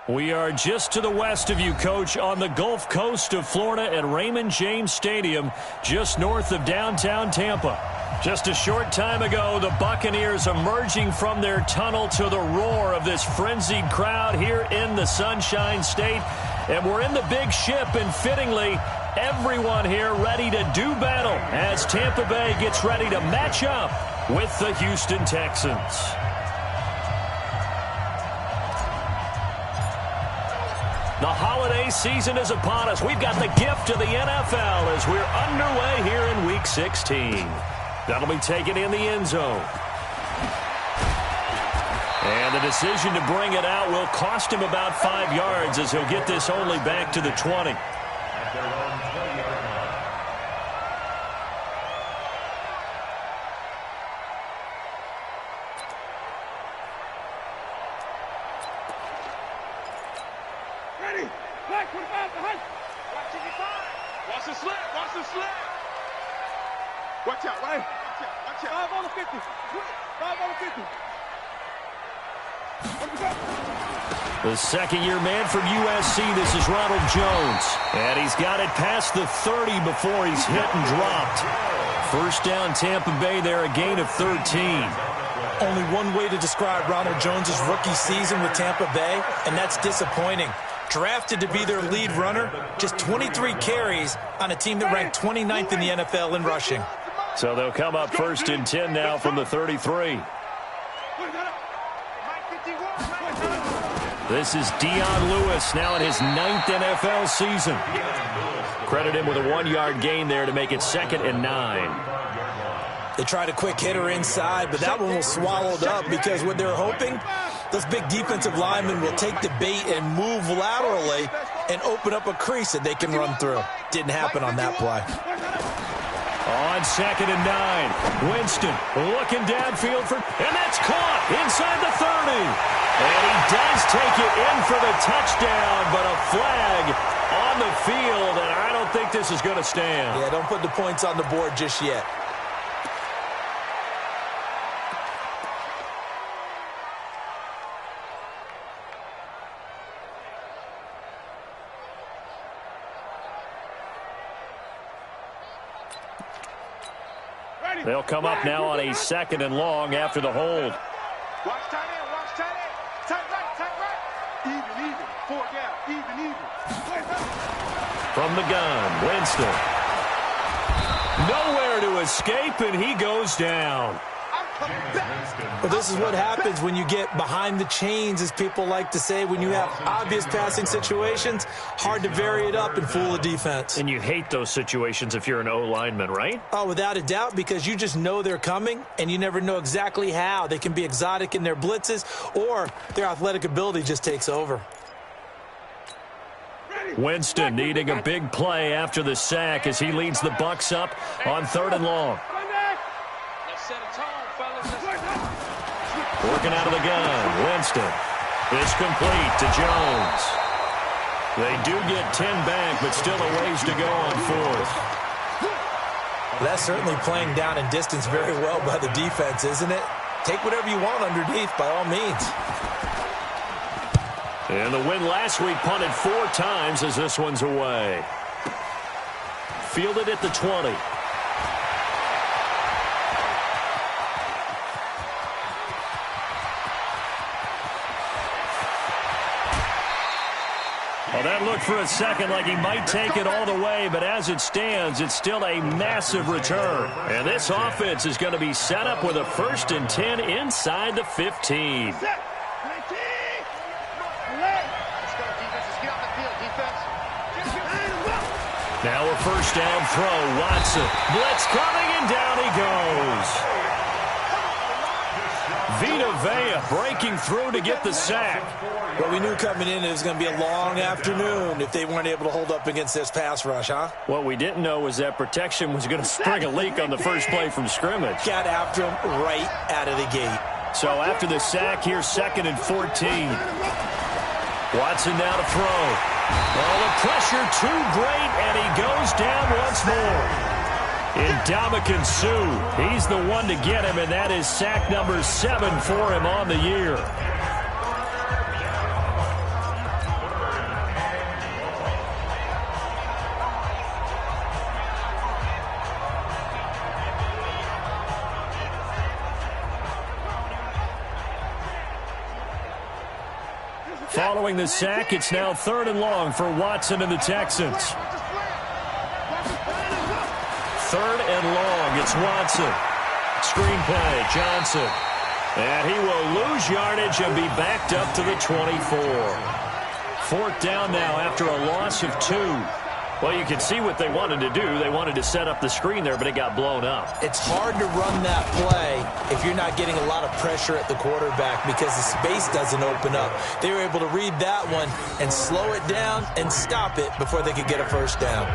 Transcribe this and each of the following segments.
We are just to the west of you, Coach, on the Gulf Coast of Florida at Raymond James Stadium, just north of downtown Tampa. Just a short time ago, the Buccaneers emerging from their tunnel to the roar of this frenzied crowd here in the Sunshine State. And we're in the big ship, and fittingly, everyone here ready to do battle as Tampa Bay gets ready to match up with the Houston Texans. The holiday season is upon us. We've got the gift of the NFL as we're underway here in Week 16. That'll be taken in the end zone. And the decision to bring it out will cost him about 5 yards as he'll get this only back to the 20. Watch out, right? Watch out. 5 on the 50. 5 on the 50. The second-year man from USC, this is Ronald Jones. And he's got it past the 30 before he's hit and dropped. First down, Tampa Bay there, a gain of 13. Only one way to describe Ronald Jones' rookie season with Tampa Bay, and that's disappointing. Drafted to be their lead runner, just 23 carries on a team that ranked 29th in the NFL in rushing. So they'll come up first and 10 now from the 33. This is Dion Lewis now in his 9th NFL season. Credit him with a 1-yard gain there to make it 2nd and 9. They tried a quick hitter inside, but that one was swallowed up because what they're hoping, those big defensive linemen will take the bait and move laterally and open up a crease that they can run through. Didn't happen on that play. On 2nd and 9, Winston looking downfield and that's caught inside the 30. And he does take it in for the touchdown, but a flag on the field, and I don't think this is going to stand. Yeah, don't put the points on the board just yet. They'll come up now on a 2nd and long after the hold. Watch tight end, watch tight end. Tight right. Even. 4 down, even. From the gun, Winston. Nowhere to escape, and he goes down. Well, this is what happens when you get behind the chains, as people like to say. When you have obvious passing situations, hard to vary it up and fool the defense. And you hate those situations if you're an O-lineman, right? Oh, without a doubt, because you just know they're coming, and you never know exactly how. They can be exotic in their blitzes, or their athletic ability just takes over. Winston needing a big play after the sack as he leads the Bucs up on 3rd and long. Working out of the gun, Winston. It's complete to Jones. They do get 10 back, but still a ways to go on 4th. That's certainly playing down in distance very well by the defense, isn't it? Take whatever you want underneath, by all means. And the win last week punted 4 times as this one's away. Fielded at the 20. Well, that looked for a second like he might take it all the way, but as it stands, it's still a massive return. And this offense is going to be set up with a 1st and 10 inside the 15. Now a 1st down throw, Watson. Blitz coming, and down he goes. Vita Vea breaking through to get the sack. Well, we knew coming in it was going to be a long afternoon if they weren't able to hold up against this pass rush, huh? What we didn't know was that protection was going to spring a leak on the first play from scrimmage. Got after him right out of the gate. So after the sack, here's 2nd and 14. Watson now to throw. Well, the pressure too great, and he goes down once more. Ndamukong Suh, he's the one to get him, and that is sack number 7 for him on the year. Following the sack, it's now 3rd and long for Watson and the Texans. 3rd and long, it's Watson. Screen play, Johnson. And he will lose yardage and be backed up to the 24. 4th down now after a loss of 2. Well, you can see what they wanted to do. They wanted to set up the screen there, but it got blown up. It's hard to run that play if you're not getting a lot of pressure at the quarterback because the space doesn't open up. They were able to read that one and slow it down and stop it before they could get a 1st down.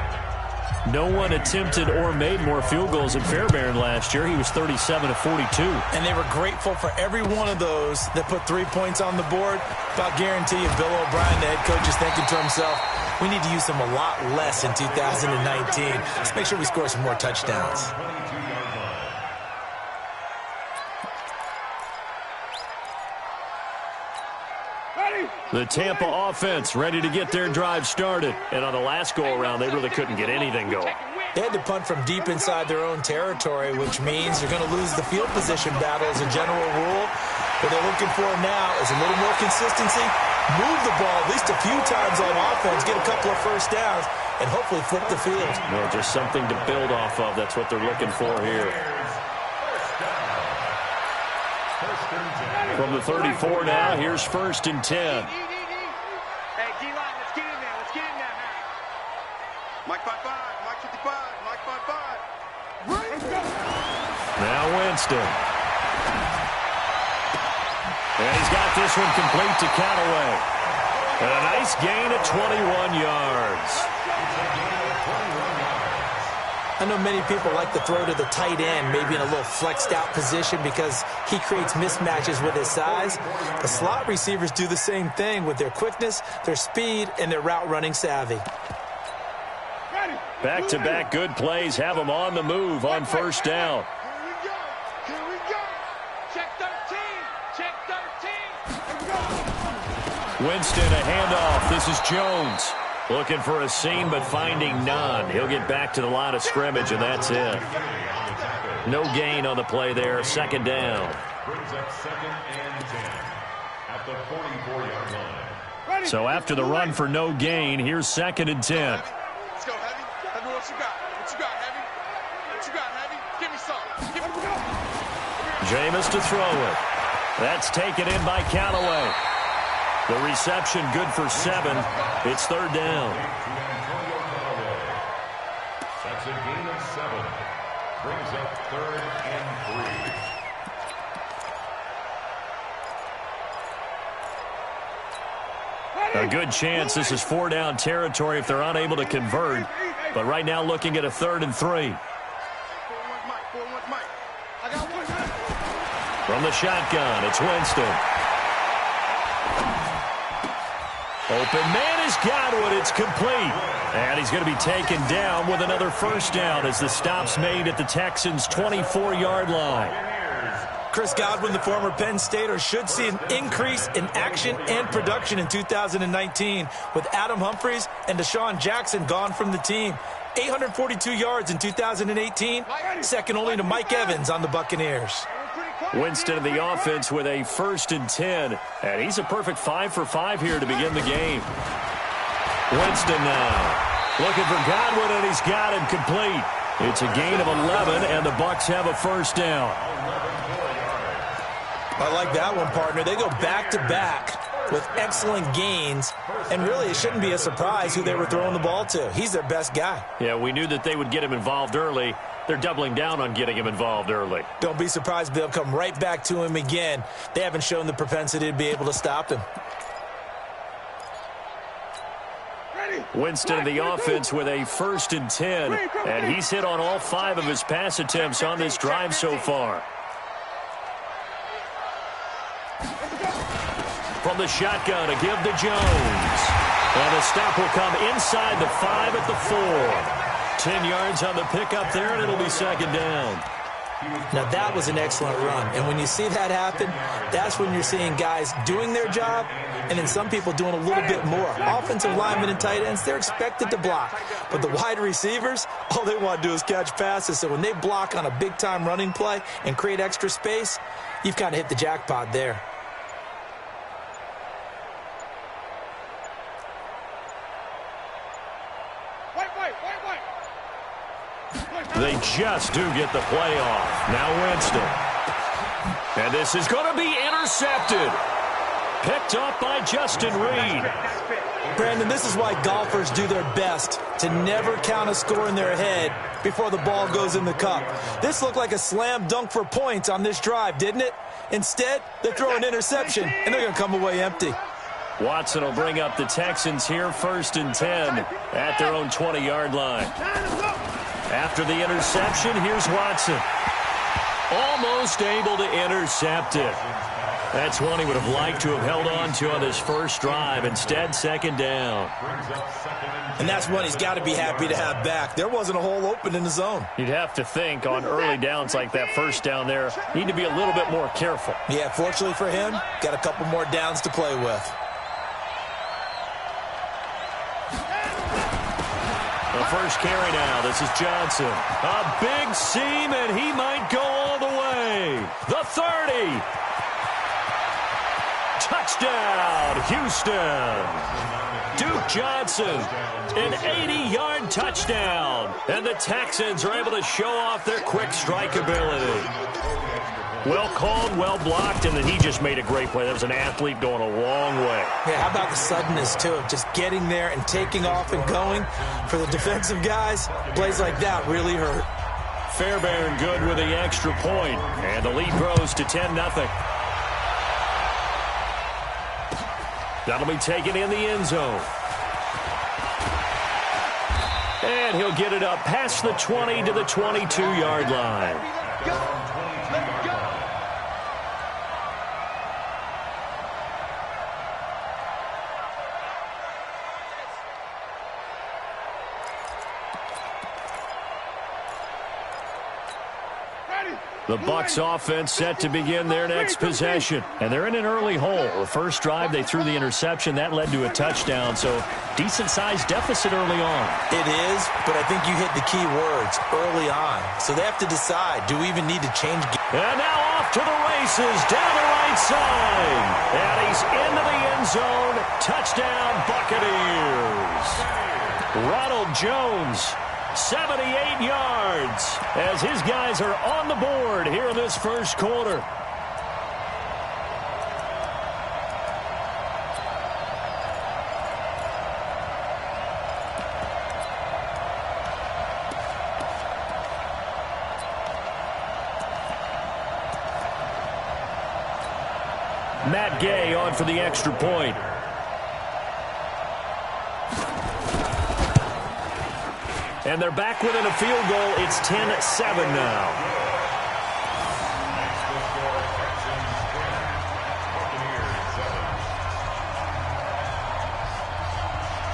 No one attempted or made more field goals in Fairbairn last year. He was 37 of 42. And they were grateful for every one of those that put 3 points on the board. About guarantee you Bill O'Brien, the head coach, is thinking to himself, we need to use them a lot less in 2019. Let's make sure we score some more touchdowns. The Tampa offense ready to get their drive started. And on the last go-around, they really couldn't get anything going. They had to punt from deep inside their own territory, which means you're going to lose the field position battle as a general rule. What they're looking for now is a little more consistency, move the ball at least a few times on offense, get a couple of 1st downs, and hopefully flip the field. Well, just something to build off of. That's what they're looking for here. From the 34 now, here's 1st and 10. Hey, D-line, let's get in there. Let's get in there, Mike 5-5, Mike 55, Mike 5-5. Now Winston. And he's got this one complete to Callaway. And a nice gain of 21 yards. I know many people like to throw to the tight end, maybe in a little flexed out position because he creates mismatches with his size. The slot receivers do the same thing with their quickness, their speed, and their route running savvy. Back-to-back good plays have them on the move on 1st down. Here we go. Check 13. Check 13. Winston, a handoff. This is Jones. Looking for a seam, but finding none. He'll get back to the line of scrimmage, and that's it. No gain on the play there. 2nd down. So after the run for no gain, here's 2nd and 10. Let's go, Heavy. Heavy, what you got? What you got, Heavy? What you got, Heavy? Give me some. Give me some. Jameis to throw it. That's taken in by Callaway. The reception good for 7. It's 3rd down. That's a gain of 7. Brings up 3rd and 3. A good chance this is 4-down territory if they're unable to convert. But right now looking at a 3rd and 3. From the shotgun, it's Winston. Open man has got it. It's complete. And he's going to be taken down with another 1st down as the stop's made at the Texans' 24-yard line. Chris Godwin, the former Penn Stater, should see an increase in action and production in 2019 with Adam Humphries and Deshaun Jackson gone from the team. 842 yards in 2018, second only to Mike Evans on the Buccaneers. Winston in the offense with a 1st and 10. And he's a perfect 5 for 5 here to begin the game. Winston now looking for Godwin, and he's got him complete. It's a gain of 11, and the Bucs have a 1st down. I like that one, partner. They go back-to-back with excellent gains, and really it shouldn't be a surprise who they were throwing the ball to. He's their best guy. Yeah, we knew that they would get him involved early. They're doubling down on getting him involved early. Don't be surprised they'll come right back to him again. They haven't shown the propensity to be able to stop him. Winston in the offense with a 1st and 10, and he's hit on all 5 of his pass attempts on this drive so far. From the shotgun, a give to Jones. And the stop will come inside the 5 at the 4. 10 yards on the pickup there, and it'll be 2nd down. Now, that was an excellent run. And when you see that happen, that's when you're seeing guys doing their job and then some people doing a little bit more. Offensive linemen and tight ends, they're expected to block. But the wide receivers, all they want to do is catch passes. So when they block on a big-time running play and create extra space, you've kind of hit the jackpot there. They just do get the play off. Now Winston. And this is going to be intercepted. Picked up by Justin Reed. Brandon, this is why golfers do their best to never count a score in their head before the ball goes in the cup. This looked like a slam dunk for points on this drive, didn't it? Instead, they throw an interception, and they're going to come away empty. Watson will bring up the Texans here 1st and 10 at their own 20-yard line. After the interception, here's Watson. Almost able to intercept it. That's one he would have liked to have held on to on his first drive. Instead, 2nd down. And that's one he's got to be happy to have back. There wasn't a hole open in the zone. You'd have to think on early downs like that first down there, need to be a little bit more careful. Yeah, fortunately for him, got a couple more downs to play with. The first carry now. This is Johnson. A big seam, and he might go all the way. The 30. Touchdown, Houston. Duke Johnson, an 80-yard touchdown. And the Texans are able to show off their quick strike ability. Well called, well blocked, and then he just made a great play. That was an athlete going a long way. Yeah, how about the suddenness, too, of just getting there and taking off and going? For the defensive guys, plays like that really hurt. Fairbairn good with the extra point, and the lead grows to 10-0. That'll be taken in the end zone. And he'll get it up past the 20 to the 22-yard line. The Bucs offense set to begin their next possession. And they're in an early hole. The first drive, they threw the interception. That led to a touchdown, so decent-sized deficit early on. It is, but I think you hit the key words, early on. So they have to decide, do we even need to change? And now off to the races, down the right side. And he's into the end zone. Touchdown, Buccaneers. Ronald Jones, 78 yards, as his guys are on the board here in this first quarter. Matt Gay on for the extra point. And they're back within a field goal. It's 10-7 now.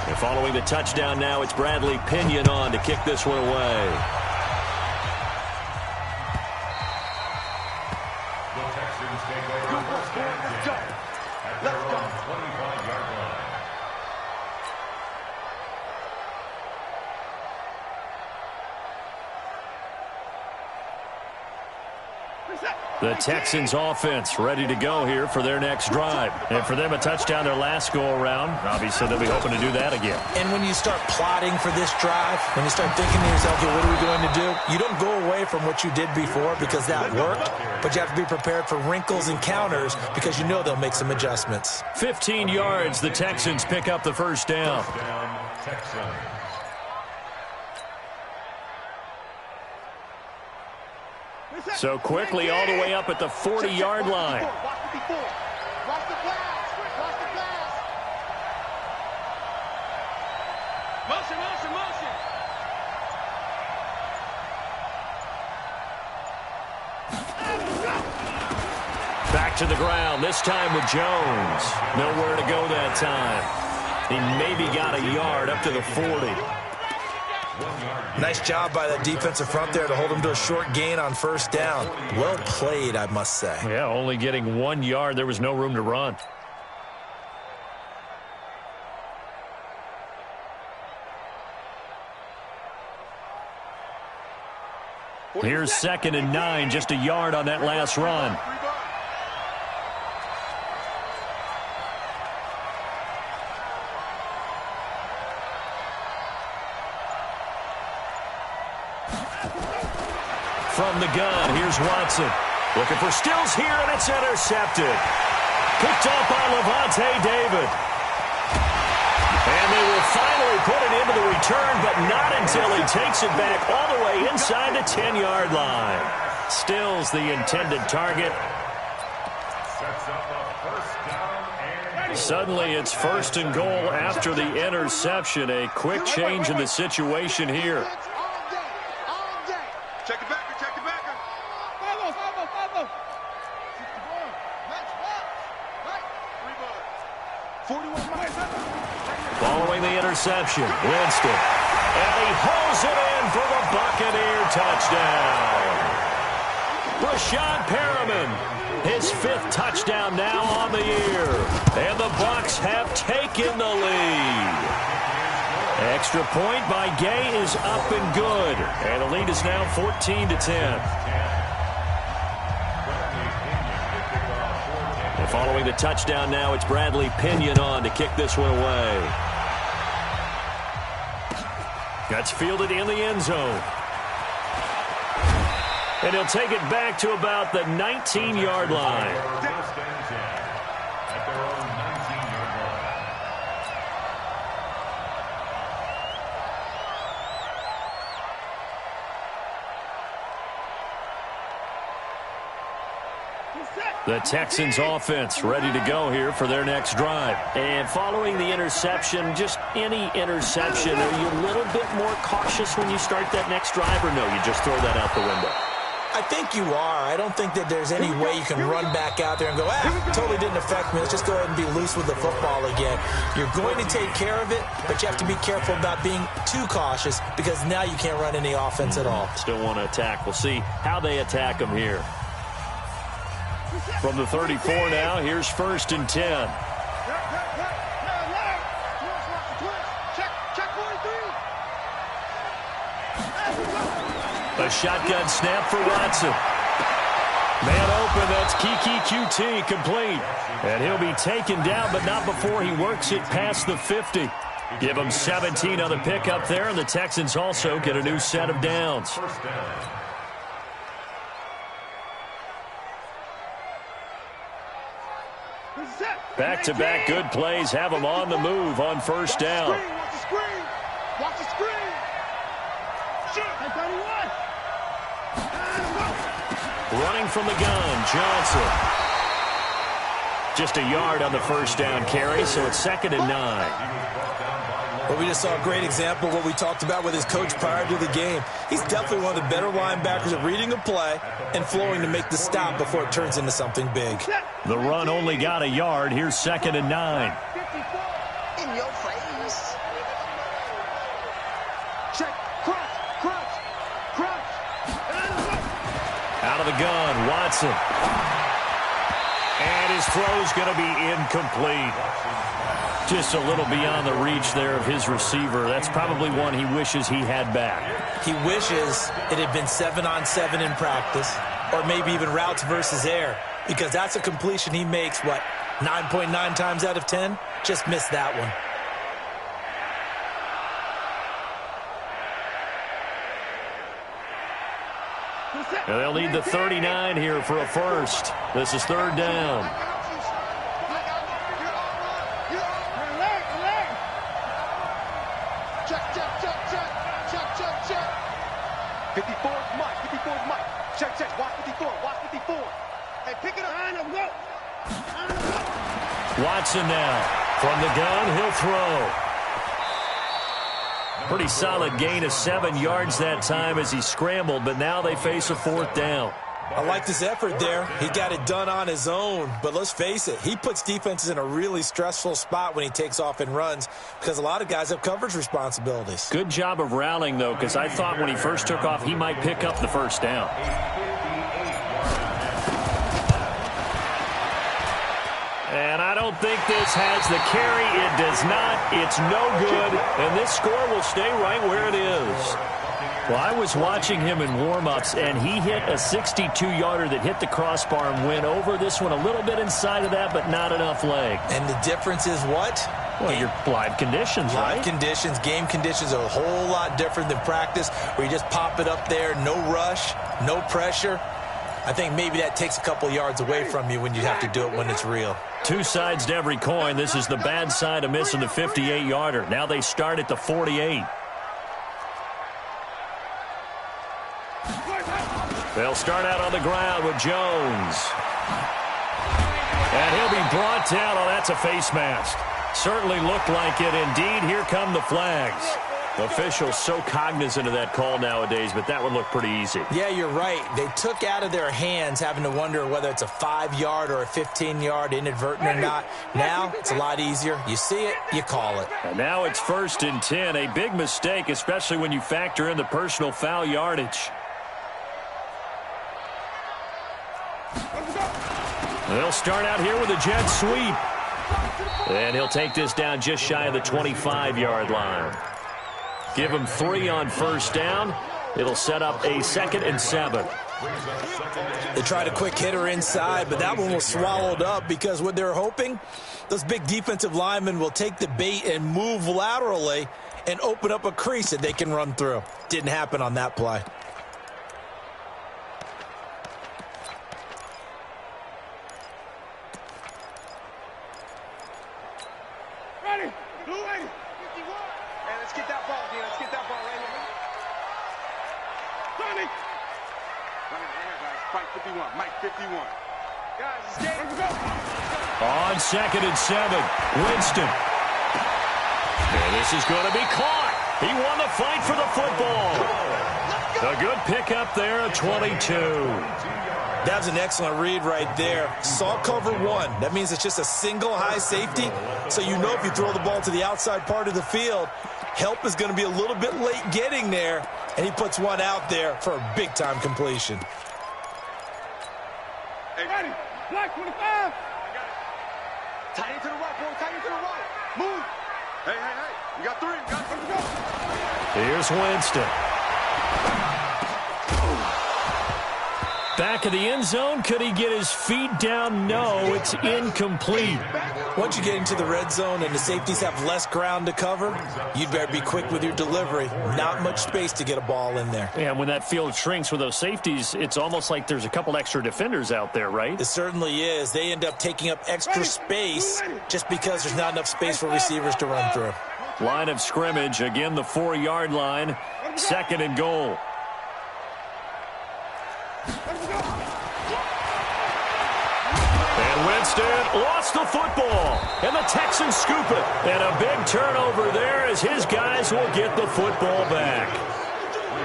And following the touchdown now, it's Bradley Pinion on to kick this one away. The Texans take over first down at their own 25-yard line. The Texans offense ready to go here for their next drive. And for them, a touchdown their last go-around. Obviously, they'll be hoping to do that again. And when you start plotting for this drive, when you start thinking to yourself, okay, what are we going to do? You don't go away from what you did before because that worked, but you have to be prepared for wrinkles and counters because you know they'll make some adjustments. 15 yards, the Texans pick up the first down. First down, Texans. So quickly all the way up at the 40-yard line. Motion, motion, motion. Back to the ground, this time with Jones. Nowhere to go that time. He maybe got a yard up to the 40. Nice job by that defensive front there to hold him to a short gain on first down. Well played, I must say. Yeah, only getting 1 yard. There was no room to run. Here's 2nd and 9, just a yard on that last run. from the gun. Here's Watson. Looking for Stills here, and it's intercepted. Picked up by Levante David. And they will finally put it into the return, but not until he takes it back all the way inside the 10-yard line. Stills the intended target. Suddenly it's 1st and goal after the interception. A quick change in the situation here. Check it back. Check it back. Following the interception, Winston. And he hauls it in for the Buccaneer touchdown. Rashad Perriman, his 5th touchdown now on the year. And the Bucs have taken the lead. Extra point by Gay is up and good. And the lead is now 14-10. And following the touchdown now, it's Bradley Pinion on to kick this one away. That's fielded in the end zone. And he'll take it back to about the 19-yard line. The Texans offense ready to go here for their next drive. And following the interception, just any interception, are you a little bit more cautious when you start that next drive, or no, you just throw that out the window? I think you are. I don't think that there's any way you can run back out there and go, totally didn't affect me. Let's just go ahead and be loose with the football again. You're going to take care of it, but you have to be careful about being too cautious because now you can't run any offense at all. Still want to attack. We'll see how they attack them here. From the 34 now, here's 1st and 10. A shotgun snap for Watson. Man open, that's Kiki QT complete. And he'll be taken down, but not before he works it past the 50. Give him 17 on the pickup there, and the Texans also get a new set of downs. Back-to-back good plays have them on the move on 1st down. Watch the screen. Running from the gun, Johnson. Just a yard on the 1st down carry, so it's 2nd and 9. Well, we just saw a great example of what we talked about with his coach prior to the game. He's definitely one of the better linebackers at reading a play and flowing to make the stop before it turns into something big. The run only got a yard. Here's 2nd and 9. In your face. Check. Crunch. Out of the gun, Watson. And his throw's going to be incomplete. Just a little beyond the reach there of his receiver. That's probably one he wishes he had back. He wishes it had been 7-on-7 in practice, or maybe even routes versus air, because that's a completion he makes, 9.9 times out of 10? Just missed that one. And they'll need the 39 here for a first. This is 3rd down. Check. 54 is Mike. Check. Watch 54. Hey, pick it up. Watson now. From the gun, he'll throw. Pretty solid gain of 7 yards that time as he scrambled, but now they face a 4th down. I like this effort there. He got it done on his own. But let's face it, he puts defenses in a really stressful spot when he takes off and runs because a lot of guys have coverage responsibilities. Good job of rallying, though, because I thought when he first took off, he might pick up the 1st down. And I don't think this has the carry. It does not. It's no good. And this score will stay right where it is. Well, I was watching him in warm-ups, and he hit a 62-yarder that hit the crossbar and went over. This one a little bit inside of that, but not enough leg. And the difference is what? Well, your live conditions, right? Live conditions, game conditions are a whole lot different than practice, where you just pop it up there, no rush, no pressure. I think maybe that takes a couple yards away from you when you have to do it when it's real. Two sides to every coin. This is the bad side of missing the 58-yarder. Now they start at the 48. They'll start out on the ground with Jones. And he'll be brought down. Oh, that's a face mask. Certainly looked like it. Indeed, here come the flags. Officials so cognizant of that call nowadays, but that would look pretty easy. Yeah, you're right. They took out of their hands having to wonder whether it's a 5-yard or a 15-yard, inadvertent or not. Now, it's a lot easier. You see it, you call it. And now it's 1st and 10. A big mistake, especially when you factor in the personal foul yardage. They'll start out here with a jet sweep. And he'll take this down just shy of the 25-yard line. Give him 3 on 1st down. It'll set up a 2nd and 7. They tried a quick hitter inside, but that one was swallowed up because what they're hoping, those big defensive linemen will take the bait and move laterally and open up a crease that they can run through. Didn't happen on that play. On 2nd and 7, Winston. And this is going to be caught. He won the fight for the football. A good pickup there, a 22. That was an excellent read right there. Saw cover 1. That means it's just a single high safety. So you know if you throw the ball to the outside part of the field, help is going to be a little bit late getting there. And he puts one out there for a big-time completion. Hey, ready. Black 25. Tight into the right, boy. Tight into the right. Move. Hey. You got 3. You got 3 to go. Here's Winston. Back of the end zone. Could he get his feet down? No, it's incomplete. Once you get into the red zone and the safeties have less ground to cover, you'd better be quick with your delivery. Not much space to get a ball in there. And when that field shrinks with those safeties, it's almost like there's a couple extra defenders out there, right? It certainly is. They end up taking up extra space just because there's not enough space for receivers to run through. Line of scrimmage, again the 4-yard line, 2nd and goal. And Winston lost the football, and the Texans scoop it. And a big turnover there as his guys will get the football back.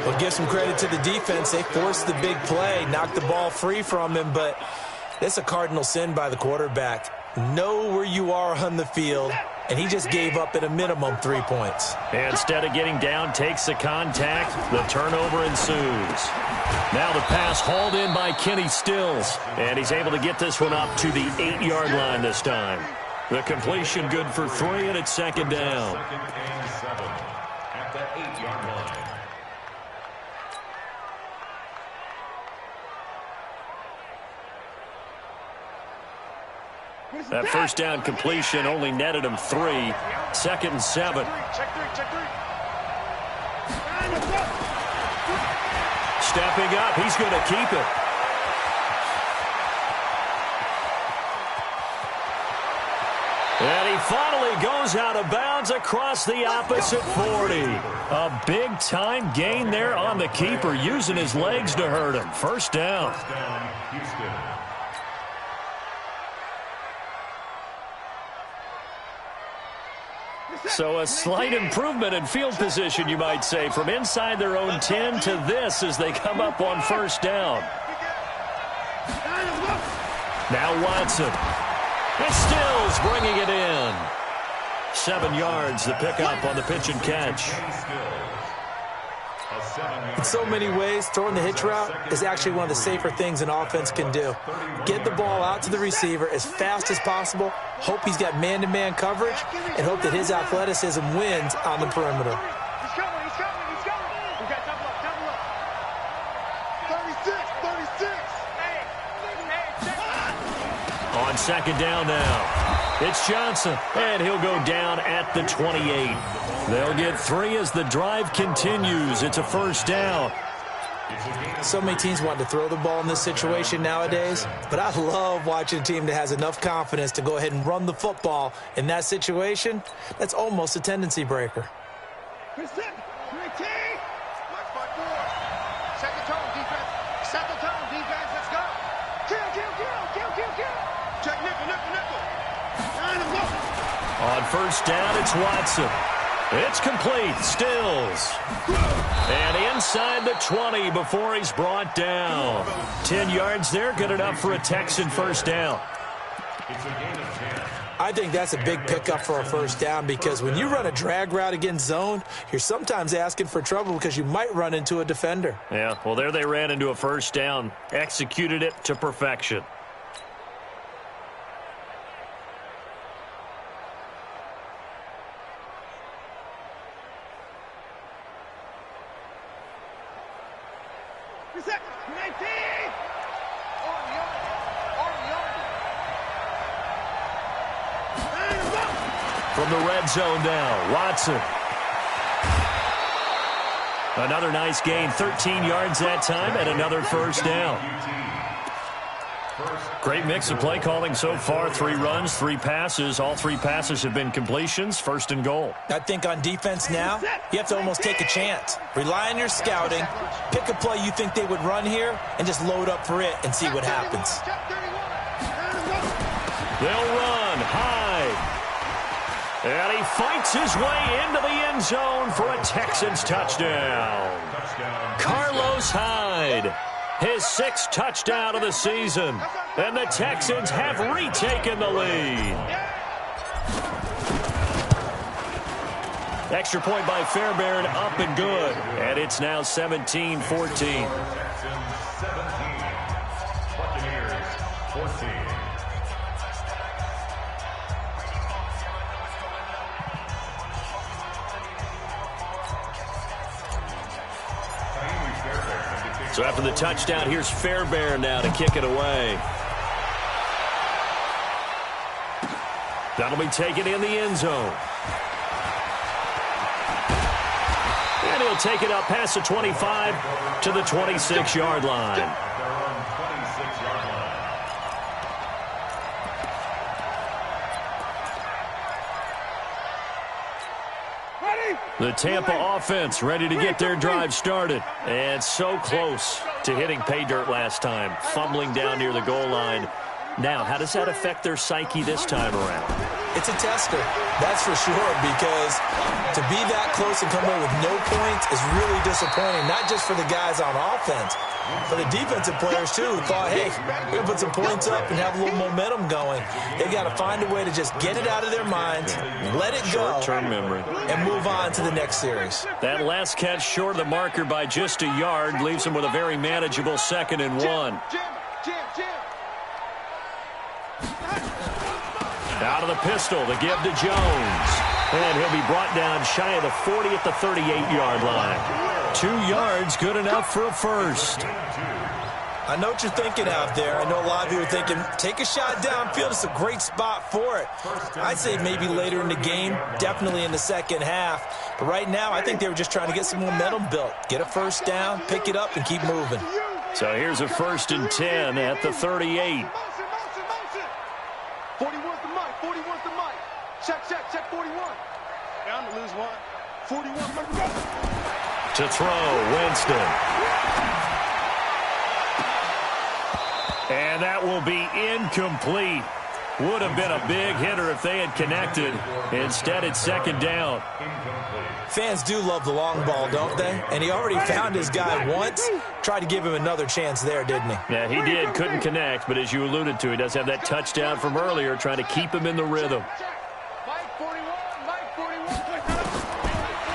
Well, give some credit to the defense. They forced the big play, knocked the ball free from him, but it's a cardinal sin by the quarterback. Know where you are on the field, and he just gave up at a minimum 3 points. And instead of getting down, takes the contact. The turnover ensues. Now the pass hauled in by Kenny Stills, and he's able to get this one up to the 8-yard line this time. The completion good for 3, and it's 2nd down. 2nd and 7 at the 8-yard line. That 1st down completion only netted him 3. 2nd and 7. Check 3. Stepping up, he's going to keep it. And he finally goes out of bounds across the opposite 40. A big-time gain there on the keeper, using his legs to hurt him. 1st down. First down, Houston. So a slight improvement in field position, you might say, from inside their own 10 to this as they come up on 1st down. Now Watson. And Stills bringing it in. 7 yards, the pickup on the pitch and catch. In so many ways, throwing the hitch route is actually one of the safer things an offense can do. Get the ball out to the receiver as fast as possible, hope he's got man-to-man coverage, and hope that his athleticism wins on the perimeter. He's coming. We got double up. 36. On 2nd down now. It's Johnson, and he'll go down at the 28. They'll get 3 as the drive continues. It's a first down. So many teams want to throw the ball in this situation nowadays, but I love watching a team that has enough confidence to go ahead and run the football. In that situation, that's almost a tendency breaker. Set the tone, defense. Set the tone, defense. Let's go. Kill. Check nickel. On first down, it's Watson. It's complete. Stills. And inside the 20 before he's brought down. 10 yards there, good enough for a Texan first down. It's a gain of 10. I think that's a big pickup for a first down because when you run a drag route against zone, you're sometimes asking for trouble because you might run into a defender. Yeah, well, there they ran into a first down. Executed it to perfection. Reset. 19. From the red zone now, Watson. Another nice gain, 13 yards that time, and another first down. Great mix of play calling so far. 3 runs, 3 passes. All 3 passes have been completions. First and goal. I think on defense now, you have to almost take a chance. Rely on your scouting. Pick a play you think they would run here, and just load up for it and see what happens. They'll run high. And he fights his way into the end zone for a Texans touchdown. Carlos Hyde, his 6th touchdown of the season. And the Texans have retaken the lead. Extra point by Fairbairn, up and good. And it's now 17-14. Texans 17, Buccaneers 14. So after the touchdown, here's Fairbairn now to kick it away. That'll be taken in the end zone. And he'll take it up past the 25 to the 26-yard line. They're on 26-yard line. The Tampa offense ready to get their drive started. And so close to hitting pay dirt last time, fumbling down near the goal line. Now, how does that affect their psyche this time around? It's a tester, that's for sure, because to be that close and come away with no points is really disappointing, not just for the guys on offense, but the defensive players, too, who thought, hey, we're going to put some points up and have a little momentum going. They got to find a way to just get it out of their minds, let it go, short-term memory, and move on to the next series. That last catch short of the marker by just a yard leaves them with a very manageable 2nd and 1. Out of the pistol, the give to Jones. And he'll be brought down shy of the 40 at the 38-yard line. 2 yards, good enough for a first. I know what you're thinking out there. I know a lot of you are thinking, take a shot downfield. It's a great spot for it. I'd say maybe later in the game, definitely in the second half. But right now, I think they were just trying to get some momentum built. Get a first down, pick it up, and keep moving. So here's a 1st and 10 at the 38. 41's the mic. 41's the mic. Check 41. Down to lose 1. 41. To throw, Winston. And that will be incomplete. Would have been a big hitter if they had connected. Instead, it's 2nd down. Fans do love the long ball, don't they? And he already found his guy once. Tried to give him another chance there, didn't he? Yeah, he did. Couldn't connect, but as you alluded to, he does have that touchdown from earlier, trying to keep him in the rhythm.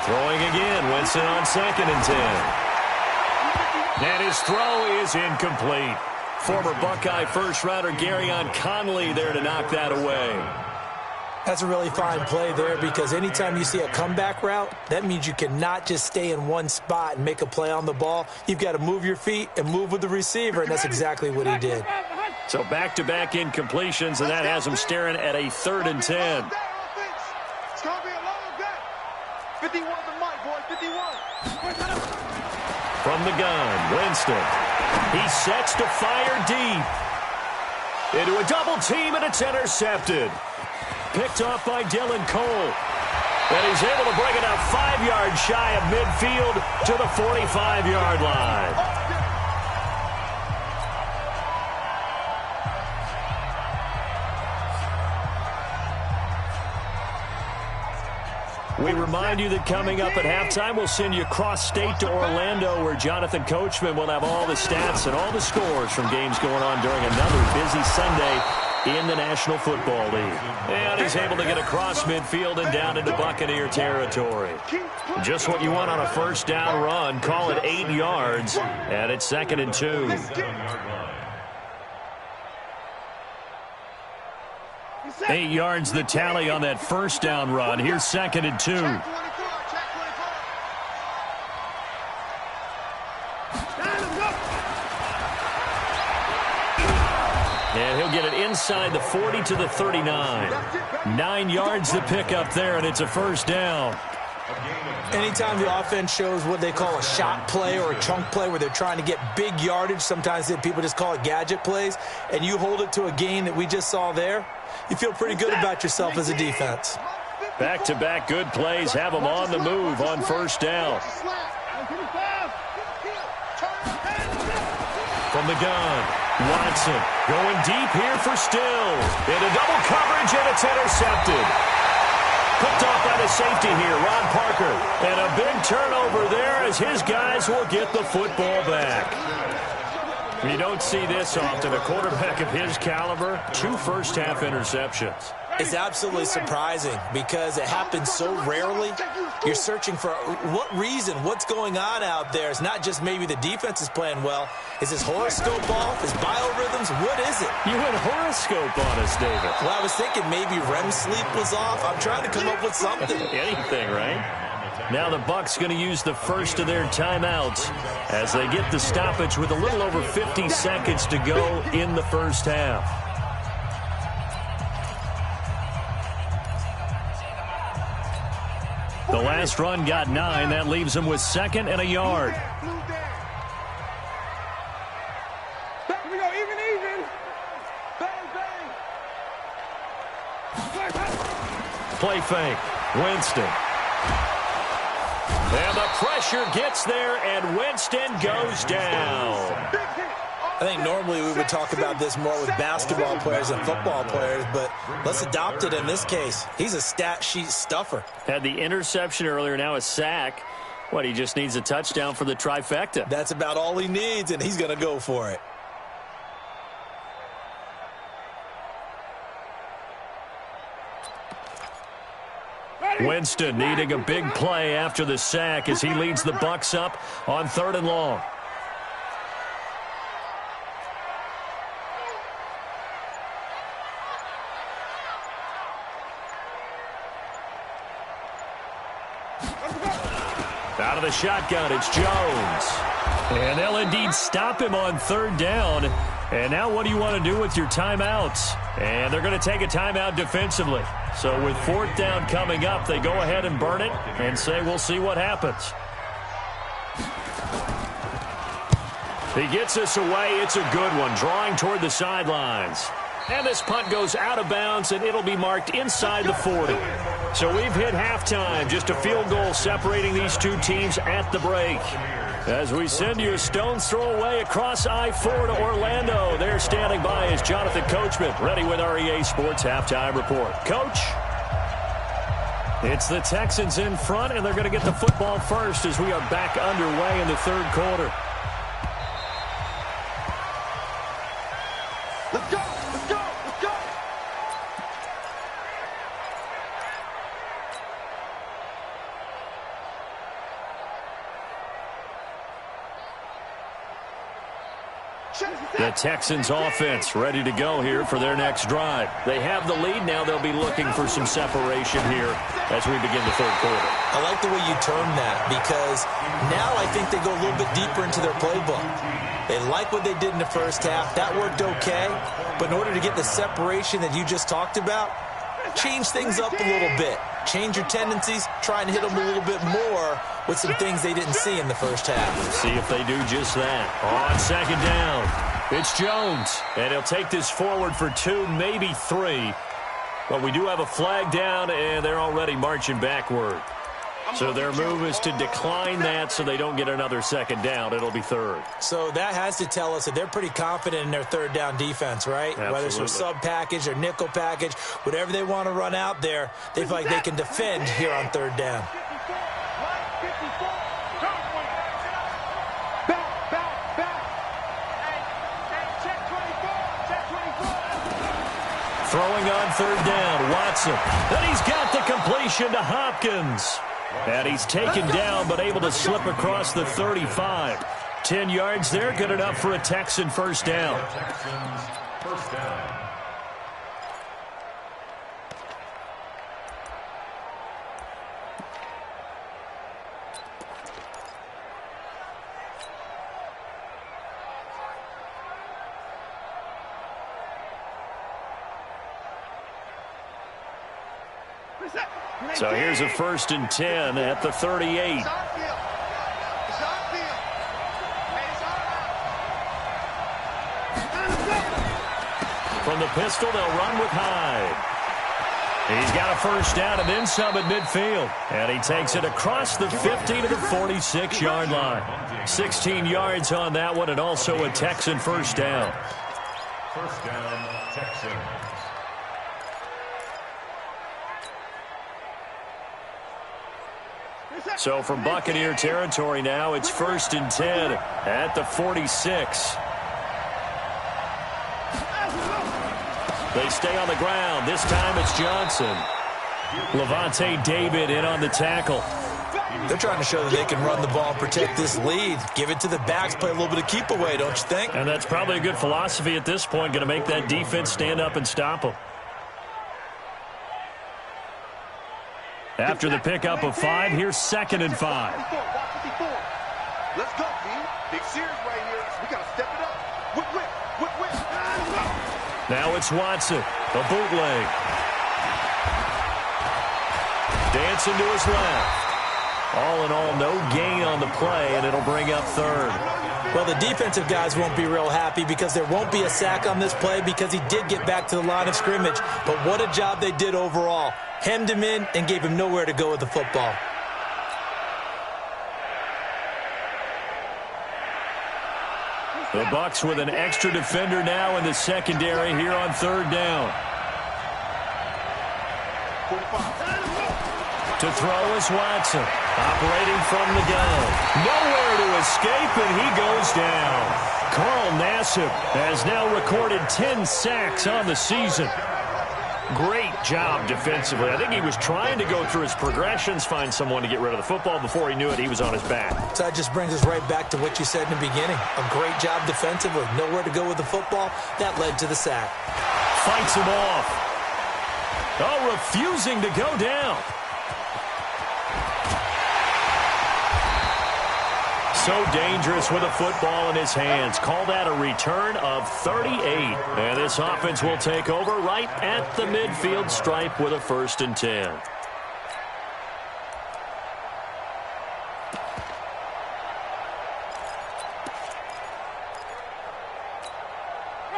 Throwing again, Winston on 2nd and 10. And his throw is incomplete. Former Buckeye first-rounder Garyon Conley there to knock that away. That's a really fine play there because anytime you see a comeback route, that means you cannot just stay in one spot and make a play on the ball. You've got to move your feet and move with the receiver, and that's exactly what he did. So back-to-back incompletions, and that has them staring at a 3rd and 10. It's going to be a long day. 51 to Mike, boy, 51. From the gun, Winston. He sets to fire deep. Into a double team, and it's intercepted. Picked off by Dylan Cole. And he's able to bring it up 5 yards shy of midfield to the 45-yard line. We remind you that coming up at halftime, we'll send you cross-state to Orlando, where Jonathan Coachman will have all the stats and all the scores from games going on during another busy Sunday in the National Football League. And he's able to get across midfield and down into Buccaneer territory. Just what you want on a first down run. Call it 8 yards, and it's 2nd and 2. 8 yards the tally on that first down run. Here's 2nd and 2. And he'll get it inside the 40 to the 39. 9 yards to pick up there, and it's a first down. Anytime the offense shows what they call a shot play or a chunk play where they're trying to get big yardage, sometimes people just call it gadget plays, and you hold it to a gain that we just saw there, you feel pretty good about yourself as a defense. Back-to-back good plays have them on the move on first down. From the gun, Watson going deep here for Stills. Into double coverage, and it's intercepted. Picked off by the safety here, Ron Parker. And a big turnover there as his guys will get the football back. You don't see this often. A quarterback of his caliber, 2 first-half interceptions. It's absolutely surprising because it happens so rarely. You're searching for what reason, what's going on out there. It's not just maybe the defense is playing well. Is his horoscope off? His biorhythms? What is it? You went horoscope on us, David. Well, I was thinking maybe REM sleep was off. I'm trying to come up with something. Anything, right? Now the Bucs going to use the first of their timeouts as they get the stoppage with a little over 50 seconds to go in the first half. The last run got 9. That leaves them with 2nd and a yard. Here we go, even. Bang, bang. Play fake. Winston. And the pressure gets there, and Winston goes down. I think normally we would talk about this more with basketball players and football players, but let's adopt it in this case. He's a stat sheet stuffer. Had the interception earlier, now a sack. What, he just needs a touchdown for the trifecta. That's about all he needs, and he's going to go for it. Winston needing a big play after the sack as he leads the Bucs up on 3rd and long. Out of the shotgun, it's Jones. And they'll indeed stop him on 3rd down. And now what do you want to do with your timeouts? And they're going to take a timeout defensively. So with 4th down coming up, they go ahead and burn it and say we'll see what happens. He gets us away. It's a good one, drawing toward the sidelines. And this punt goes out of bounds, and it'll be marked inside the 40. So we've hit halftime, just a field goal separating these two teams at the break. As we send you a stone's throw away across I-4 to Orlando. There standing by is Jonathan Coachman, ready with our EA Sports Halftime Report. Coach, it's the Texans in front, and they're going to get the football first as we are back underway in the 3rd quarter. Let's go, let's go, let's go. Chase The Texans offense ready to go here for their next drive. They have the lead. Now they'll be looking for some separation here as we begin the third quarter. I like the way you term that because now I think they go a little bit deeper into their playbook. They like what they did in the first half. That worked okay. But in order to get the separation that you just talked about, change things up a little bit. Change your tendencies, try and hit them a little bit more with some things they didn't see in the first half. See if they do just that. On second down, it's Jones. And he'll take this forward for 2, maybe 3. But we do have a flag down, and they're already marching backward. So their move is to decline that so they don't get another second down. It'll be 3rd. So that has to tell us that they're pretty confident in their third down defense, right? Absolutely. Whether it's their sub package or nickel package, whatever they want to run out there, they feel like they can defend here on third down. Throwing on third down, Watson. And he's got the completion to Hopkins. And he's taken down but able to slip across the 35. 10 yards there, good enough for a Texan first down. So here's a 1st and 10 at the 38. From the pistol, they'll run with Hyde. He's got a first down and then some at midfield. And he takes it across the 50 to the 46-yard line. 16 yards on that one, and also a Texan first down. First down, Texans. So from Buccaneer territory now, it's 1st and 10 at the 46. They stay on the ground. This time it's Johnson. Levante David in on the tackle. They're trying to show that they can run the ball and protect this lead. Give it to the backs, play a little bit of keep away, don't you think? And that's probably a good philosophy at this point, going to make that defense stand up and stop them. After the pickup of 5, here's 2nd and 5. Let's go, team. Big series right here. We got to step it up. Whip. Now it's Watson. A bootleg. Dancing to his left. All in all, no gain on the play, and it'll bring up 3rd. Well, the defensive guys won't be real happy because there won't be a sack on this play because he did get back to the line of scrimmage. But what a job they did overall. Hemmed him in and gave him nowhere to go with the football. The Bucs with an extra defender now in the secondary here on 3rd down. To throw is Watson, operating from the gun. Nowhere to escape, and he goes down. Carl Nassib has now recorded 10 sacks on the season. Great job defensively. I think he was trying to go through his progressions, find someone to get rid of the football. Before he knew it, he was on his back. So that just brings us right back to what you said in the beginning. A great job defensively. Nowhere to go with the football. That led to the sack. Fights him off. Oh, refusing to go down. So dangerous with a football in his hands. Call that a return of 38. And this offense will take over right at the midfield stripe with a 1st and 10.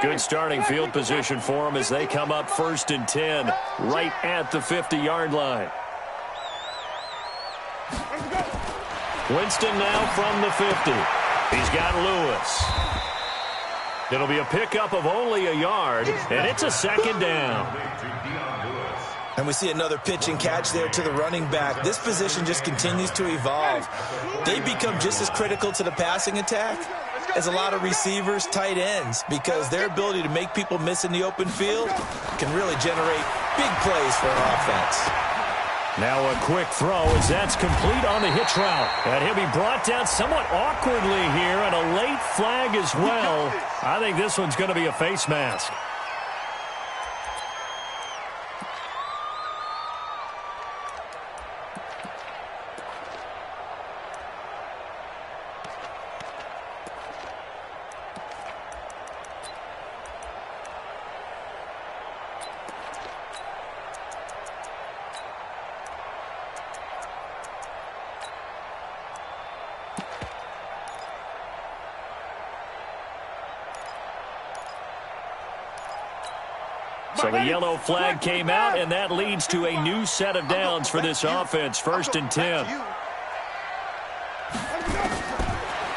Good starting field position for them as they come up 1st and 10 right at the 50-yard line. Winston now from the 50. He's got Lewis. It'll be a pickup of only a yard, and it's a 2nd down. And we see another pitch and catch there to the running back. This position just continues to evolve. They become just as critical to the passing attack as a lot of receivers, tight ends, because their ability to make people miss in the open field can really generate big plays for an offense. Now a quick throw as that's complete on the hitch route. And he'll be brought down somewhat awkwardly here, and a late flag as well. I think this one's going to be a face mask. So the yellow flag came out, and that leads to a new set of downs for this offense. 1st and 10.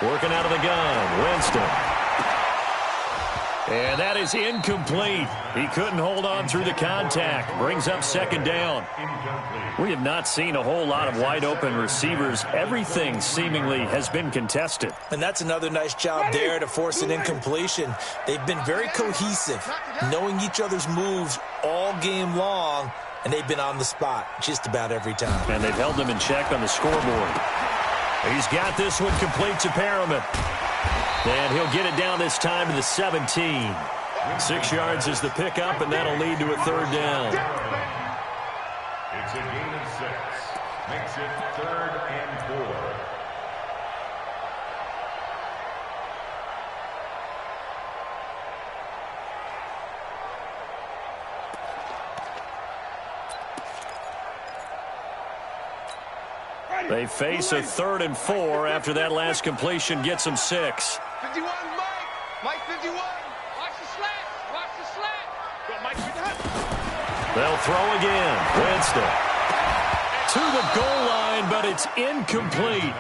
Working out of the gun, Winston. And that is incomplete. He couldn't hold on through the contact. Brings up 2nd down. We have not seen a whole lot of wide-open receivers. Everything seemingly has been contested. And that's another nice job there to force an incompletion. They've been very cohesive, knowing each other's moves all game long, and they've been on the spot just about every time. And they've held them in check on the scoreboard. He's got this one complete to Perriman. And he'll get it down this time to the 17. 6 yards is the pickup, and that'll lead to a 3rd down. It's a gain of 6. Makes it 3rd and 4. They face a 3rd and 4 after that last completion gets them 6. 51, Mike 51. Watch the slant. Watch the slant. Go, Mike 51. They'll throw again. Winston to the goal line, but it's incomplete.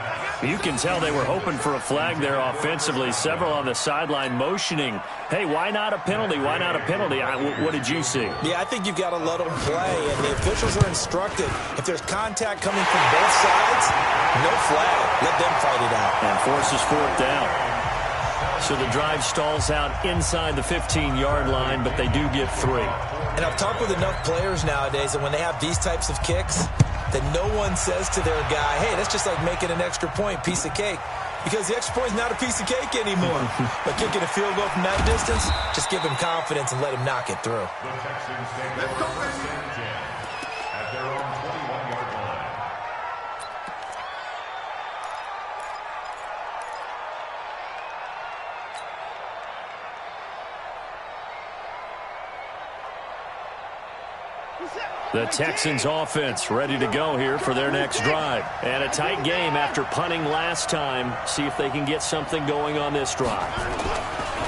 You can tell they were hoping for a flag there offensively. Several on the sideline motioning, hey, why not a penalty? Why not a penalty? What did you see? Yeah, I think you've got to let them play, and the officials are instructed. If there's contact coming from both sides, no flag. Let them fight it out. And forces 4th down. So the drive stalls out inside the 15-yard line, but they do get 3. And I've talked with enough players nowadays that when they have these types of kicks, that no one says to their guy, hey, that's just like making an extra point, piece of cake. Because the extra point is not a piece of cake anymore. But kicking a field goal from that distance, just give him confidence and let him knock it through. The Texans take the first and 10 at their own 21-yard line. The Texans offense ready to go here for their next drive. And a tight game after punting last time. See if they can get something going on this drive.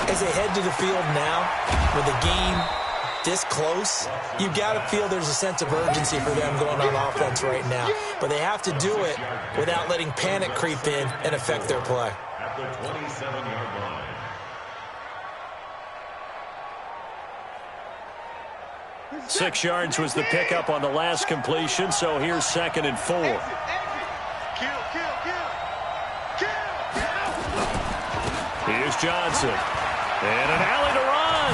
As they head to the field now, with the game this close, you've got to feel there's a sense of urgency for them going on offense right now. But they have to do it without letting panic creep in and affect their play. At the 27-yard line. 6 yards was the pickup on the last completion, so here's 2nd and 4. Kill. Here's Johnson. And an alley to run.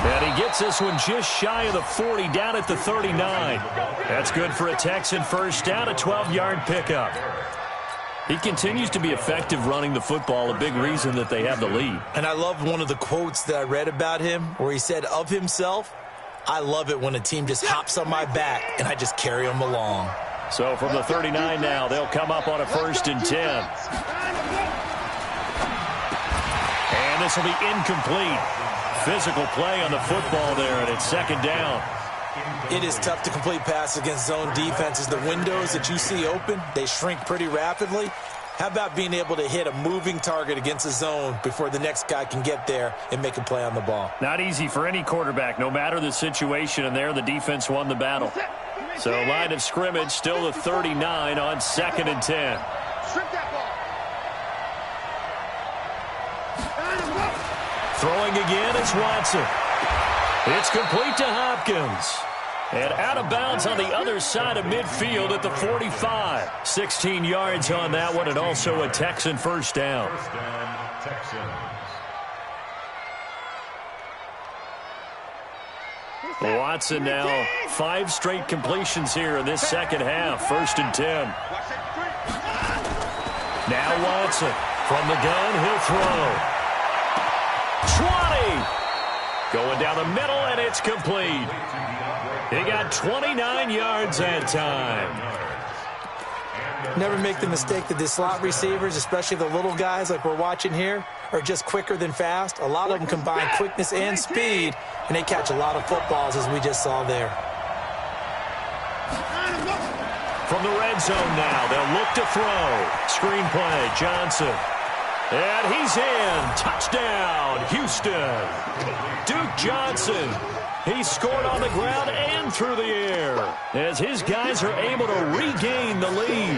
And he gets this one just shy of the 40, down at the 39. That's good for a Texan 1st down, a 12-yard pickup. He continues to be effective running the football, a big reason that they have the lead. And I love one of the quotes that I read about him where he said of himself, I love it when a team just hops on my back and I just carry them along. So from the 39 now, they'll come up on a 1st and 10. And this will be incomplete. Physical play on the football there, and it's 2nd down. It is tough to complete pass against zone defenses. The windows that you see open, they shrink pretty rapidly. How about being able to hit a moving target against a zone before the next guy can get there and make a play on the ball? Not easy for any quarterback, no matter the situation, and there the defense won the battle. So line of scrimmage, still the 39 on 2nd and 10. Strip that ball. Throwing again is Watson. It's complete to Hopkins. And out of bounds on the other side of midfield at the 45. 16 yards on that one, and also a Texan 1st down. 1st down, Texans. Watson now 5 straight completions here in this second half. 1st and 10. Now Watson from the gun. He'll throw. 20. Going down the middle, and it's complete. He got 29 yards that time. Never make the mistake that the slot receivers, especially the little guys like we're watching here, are just quicker than fast. A lot of them combine quickness and speed, and they catch a lot of footballs, as we just saw there. From the red zone now, they'll look to throw. Screen play, Johnson. And he's in. Touchdown, Houston. Duke Johnson. He scored on the ground and through the air as his guys are able to regain the lead.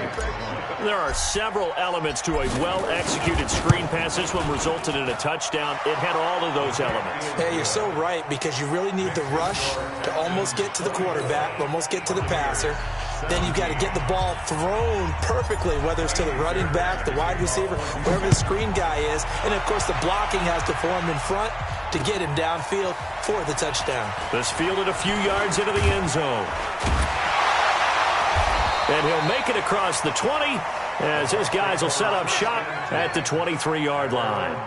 There are several elements to a well-executed screen pass. This one resulted in a touchdown. It had all of those elements. Hey, you're so right, because you really need the rush to almost get to the quarterback, almost get to the passer. Then you've got to get the ball thrown perfectly, whether it's to the running back, the wide receiver, wherever the screen guy is. And, of course, the blocking has to form in front to get him downfield for the touchdown. This fielded a few yards into the end zone. And he'll make it across the 20 as his guys will set up shop at the 23-yard line.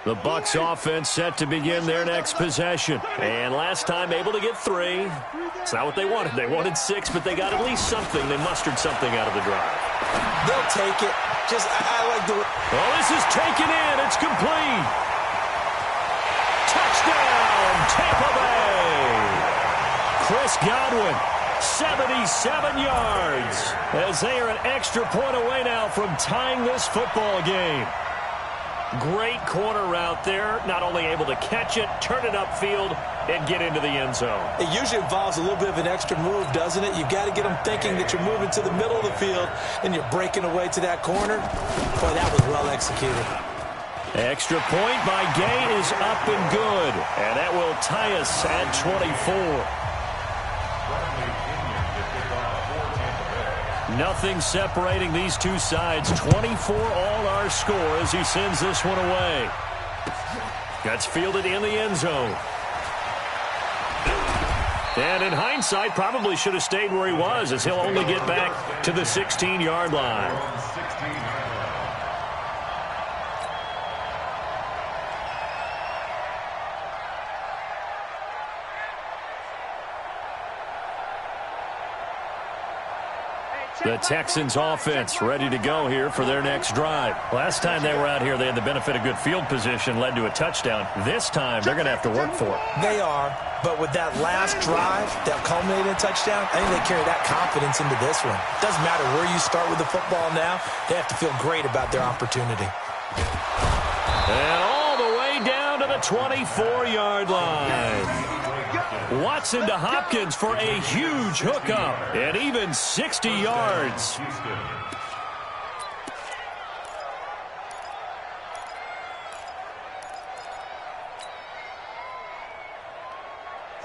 The Bucs offense set to begin their next possession. And last time able to get 3. It's not what they wanted. They wanted 6, but they got at least something. They mustered something out of the drive. They'll take it. I like the... Oh, this is taken in. It's complete. Touchdown, Tampa Bay. Chris Godwin, 77 yards, as they are an extra point away now from tying this football game. Great corner route there. Not only able to catch it, turn it upfield, and get into the end zone. It usually involves a little bit of an extra move, doesn't it? You've got to get them thinking that you're moving to the middle of the field and you're breaking away to that corner. Boy, that was well executed. Extra point by Gay is up and good. And that will tie us at 24. Nothing separating these two sides. 24 all our score as he sends this one away. Gets fielded in the end zone. And in hindsight, probably should have stayed where he was, as he'll only get back to the 16-yard line. The Texans offense ready to go here for their next drive. Last time they were out here, they had the benefit of good field position, led to a touchdown. This time, they're going to have to work for it. They are, but with that last drive that culminated in a touchdown, I think they carry that confidence into this one. Doesn't matter where you start with the football now, they have to feel great about their opportunity. And all the way down to the 24-yard line. Watson to Hopkins for a huge hookup, and even 60 yards.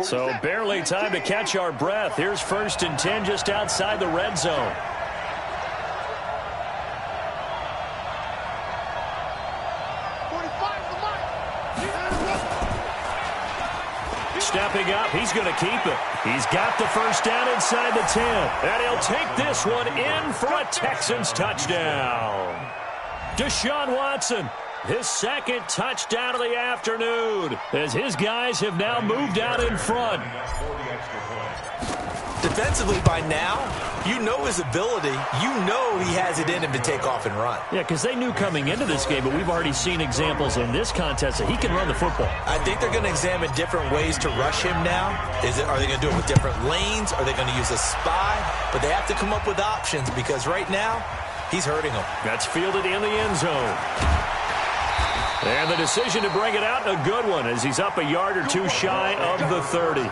So barely time to catch our breath. Here's 1st and 10 just outside the red zone. Stepping up, he's going to keep it. He's got the first down inside the 10. And he'll take this one in for a Texans touchdown. Deshaun Watson, his second touchdown of the afternoon, as his guys have now moved out in front. Defensively by now, you know his ability. You know he has it in him to take off and run. Yeah, because they knew coming into this game, but we've already seen examples in this contest that he can run the football. I think they're going to examine different ways to rush him now. Are they going to do it with different lanes? Are they going to use a spy? But they have to come up with options, because right now, he's hurting them. That's fielded in the end zone. And the decision to bring it out, a good one, as he's up a yard or two shy of the 30.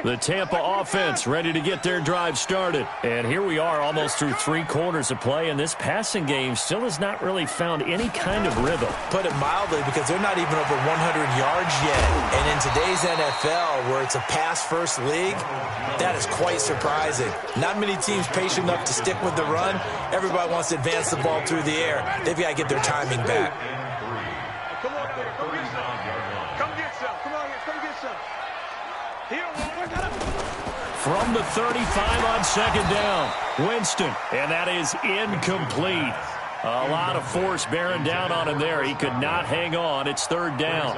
The Tampa offense ready to get their drive started. And here we are almost through 3 quarters of play, and this passing game still has not really found any kind of rhythm. Put it mildly, because they're not even over 100 yards yet. And in today's NFL, where it's a pass-first league, that is quite surprising. Not many teams patient enough to stick with the run. Everybody wants to advance the ball through the air. They've got to get their timing back. Come on, come get some. Come on here, come get some. From the 35 on second down, Winston, and that is incomplete. A lot of force bearing down on him there. He could not hang on. It's third down.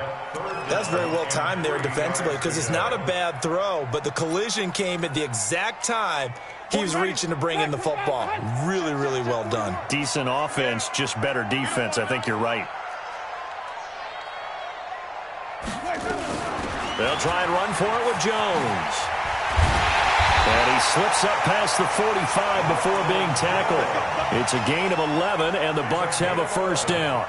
That's very well timed there defensively, because it's not a bad throw, but the collision came at the exact time he was reaching to bring in the football. Really, really well done. Decent offense, just better defense. I think you're right. They'll try and run for it with Jones. And he slips up past the 45 before being tackled. It's a gain of 11, and the Bucs have a first down.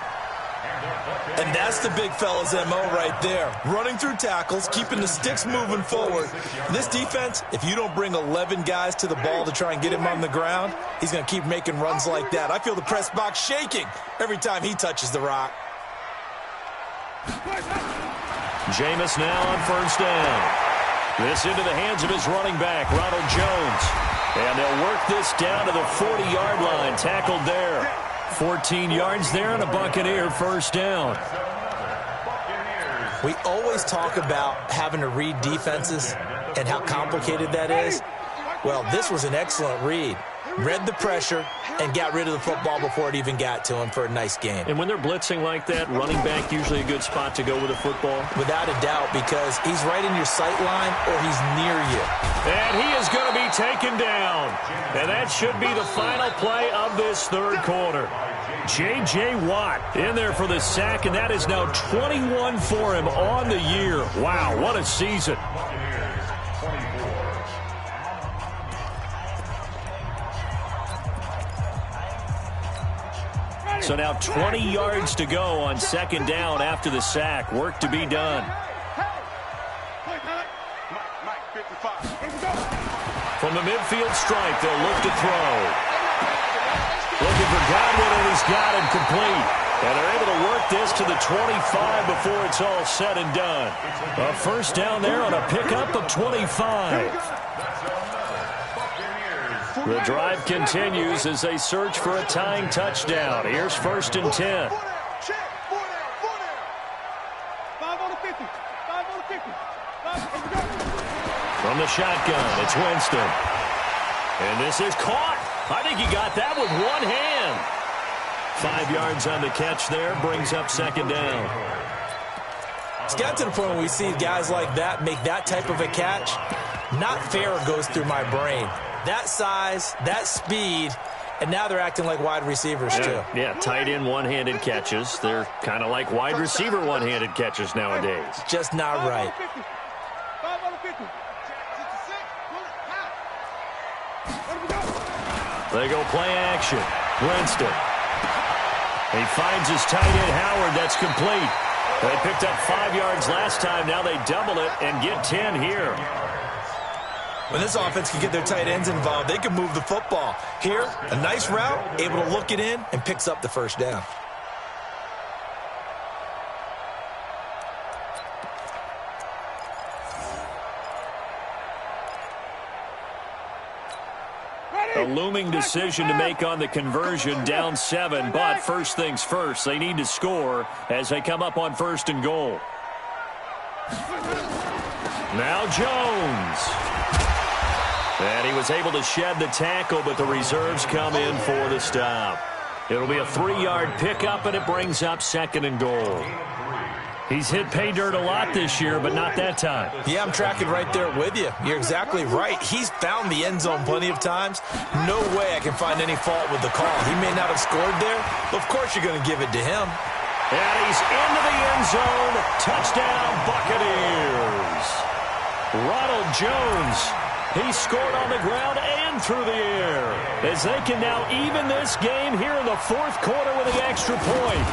And that's the big fella's MO right there. Running through tackles, keeping the sticks moving forward. This defense, if you don't bring 11 guys to the ball to try and get him on the ground, he's going to keep making runs like that. I feel the press box shaking every time he touches the rock. Jameis now on first down. This into the hands of his running back, Ronald Jones. And they'll work this down to the 40-yard line. Tackled there. 14 yards there and a Buccaneer first down. We always talk about having to read defenses and how complicated that is. Well, this was an excellent read. Read the pressure and got rid of the football before it even got to him for a nice gain. And when they're blitzing like that, running back usually a good spot to go with a football? Without a doubt, because he's right in your sight line or he's near you. And he is going to be taken down. And that should be the final play of this third quarter. J.J. Watt in there for the sack, and that is now 21 for him on the year. Wow, what a season. So now 20 yards to go on second down after the sack. Work to be done. From the midfield stripe, they'll look to throw. Looking for Godwin, and he's got him complete. And they're able to work this to the 25 before it's all said and done. A first down there on a pickup of 25. The drive continues as they search for a tying touchdown. Here's first and 10. 5 on the 50. 5 on the 50. From the shotgun, it's Winston. And this is caught. I think he got that with one hand. 5 yards on the catch there, brings up second down. It's got to the point where we see guys like that make that type of a catch. Not fair goes through my brain. That size, that speed, and now they're acting like wide receivers too. Yeah, tight end one-handed catches. They're kind of like wide receiver one-handed catches nowadays. Just not right. 5 on the 50. They go play action. Winston. He finds his tight end Howard. That's complete. They picked up 5 yards last time. Now they double it and get 10 here. When this offense can get their tight ends involved, they can move the football. Here, a nice route, able to look it in, and picks up the first down. A looming decision to make on the conversion, down 7. But first things first, they need to score as they come up on first and goal. Now Jones. And he was able to shed the tackle, but the reserves come in for the stop. It'll be a 3-yard pickup, and it brings up second and goal. He's hit pay dirt a lot this year, but not that time. Yeah, I'm tracking right there with you. You're exactly right. He's found the end zone plenty of times. No way I can find any fault with the call. He may not have scored there, but of course you're going to give it to him. And he's into the end zone. Touchdown, Buccaneers. Ronald Jones. He scored on the ground and through the air as they can now even this game here in the fourth quarter with the extra point.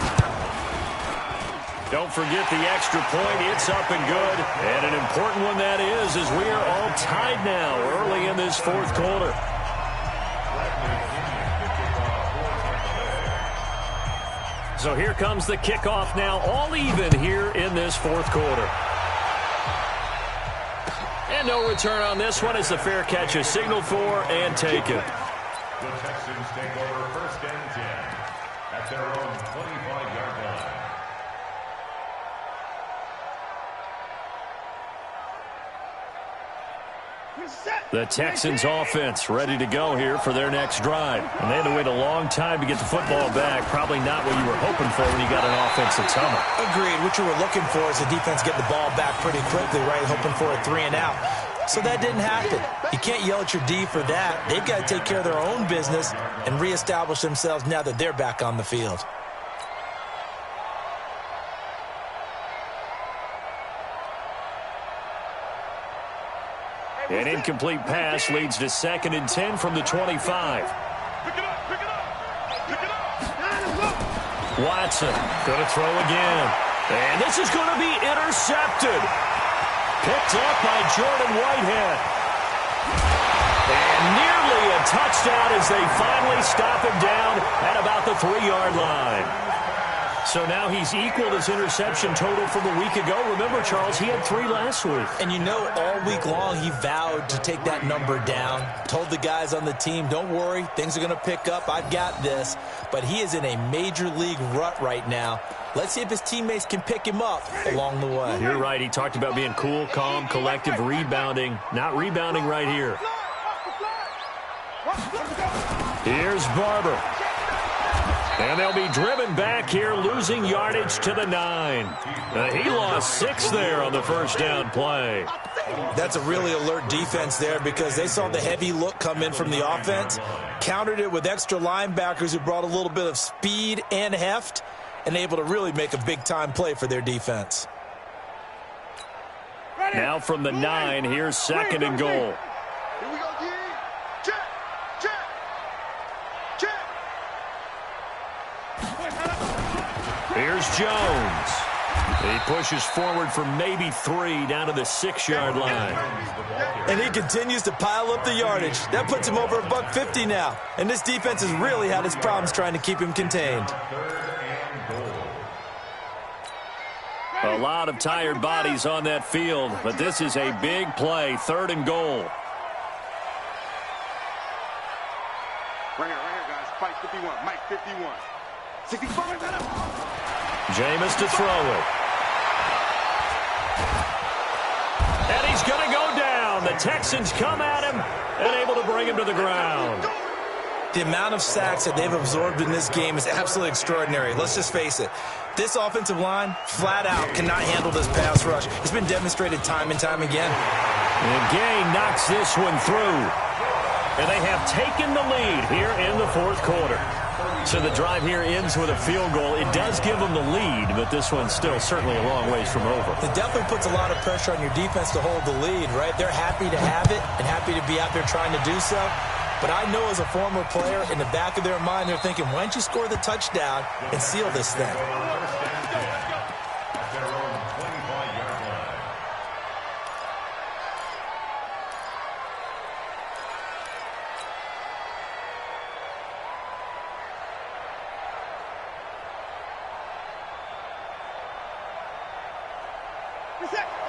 Don't forget the extra point. It's up and good. And an important one that is, as we are all tied now early in this fourth quarter. So here comes the kickoff now, all even here in this fourth quarter. And no return on this one as the fair catch is signaled for and taken. The Texans take over first and 10 at their own 25-yard line. The Texans offense ready to go here for their next drive. And they had to wait a long time to get the football back. Probably not what you were hoping for when you got an offensive tunnel. Agreed. What you were looking for is the defense get the ball back pretty quickly, right? Hoping for a 3 and out. So that didn't happen. You can't yell at your D for that. They've got to take care of their own business and reestablish themselves now that they're back on the field. An incomplete pass leads to 2nd and 10 from the 25. Pick it up, pick it up, pick it up. Watson going to throw again. And this is going to be intercepted. Picked up by Jordan Whitehead. And nearly a touchdown as they finally stop him down at about the 3-yard line. So now he's equaled his interception total from a week ago. Remember, Charles, he had 3 last week. And you know, all week long he vowed to take that number down. Told the guys on the team, don't worry, things are going to pick up. I've got this. But he is in a major league rut right now. Let's see if his teammates can pick him up along the way. You're right. He talked about being cool, calm, collective, rebounding. Not rebounding right here. Here's Barber. And they'll be driven back here, losing yardage to the 9. He lost 6 there on the first down play. That's a really alert defense there because they saw the heavy look come in from the offense, countered it with extra linebackers who brought a little bit of speed and heft, and able to really make a big-time play for their defense. Now from the 9, here's 2nd and goal. Here we go, D. Check, check, check. Here's Jones. He pushes forward for maybe 3 down to the 6-yard line. And he continues to pile up the yardage. That puts him over $150 now. And this defense has really had its problems trying to keep him contained. A lot of tired bodies on that field, but this is a big play, 3rd and goal. Right here, guys. Spike 51, Mike 51. 65, got him. Jameis to throw it. And he's going to go down. The Texans come at him and able to bring him to the ground. The amount of sacks that they've absorbed in this game is absolutely extraordinary. Let's just face it. This offensive line, flat out, cannot handle this pass rush. It's been demonstrated time and time again. And Gay knocks this one through. And they have taken the lead here in the fourth quarter. So the drive here ends with a field goal. It does give them the lead, but this one's still certainly a long ways from over. It definitely puts a lot of pressure on your defense to hold the lead, right? They're happy to have it and happy to be out there trying to do so. But I know as a former player, in the back of their mind, they're thinking, why don't you score the touchdown and seal this thing?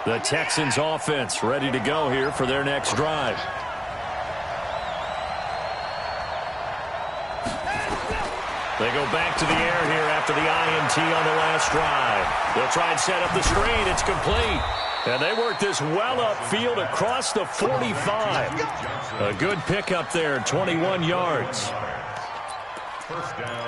The Texans offense ready to go here for their next drive. They go back to the air here after the INT on the last drive. They'll try and set up the screen. It's complete. And they work this well upfield across the 45. A good pickup there, 21 yards.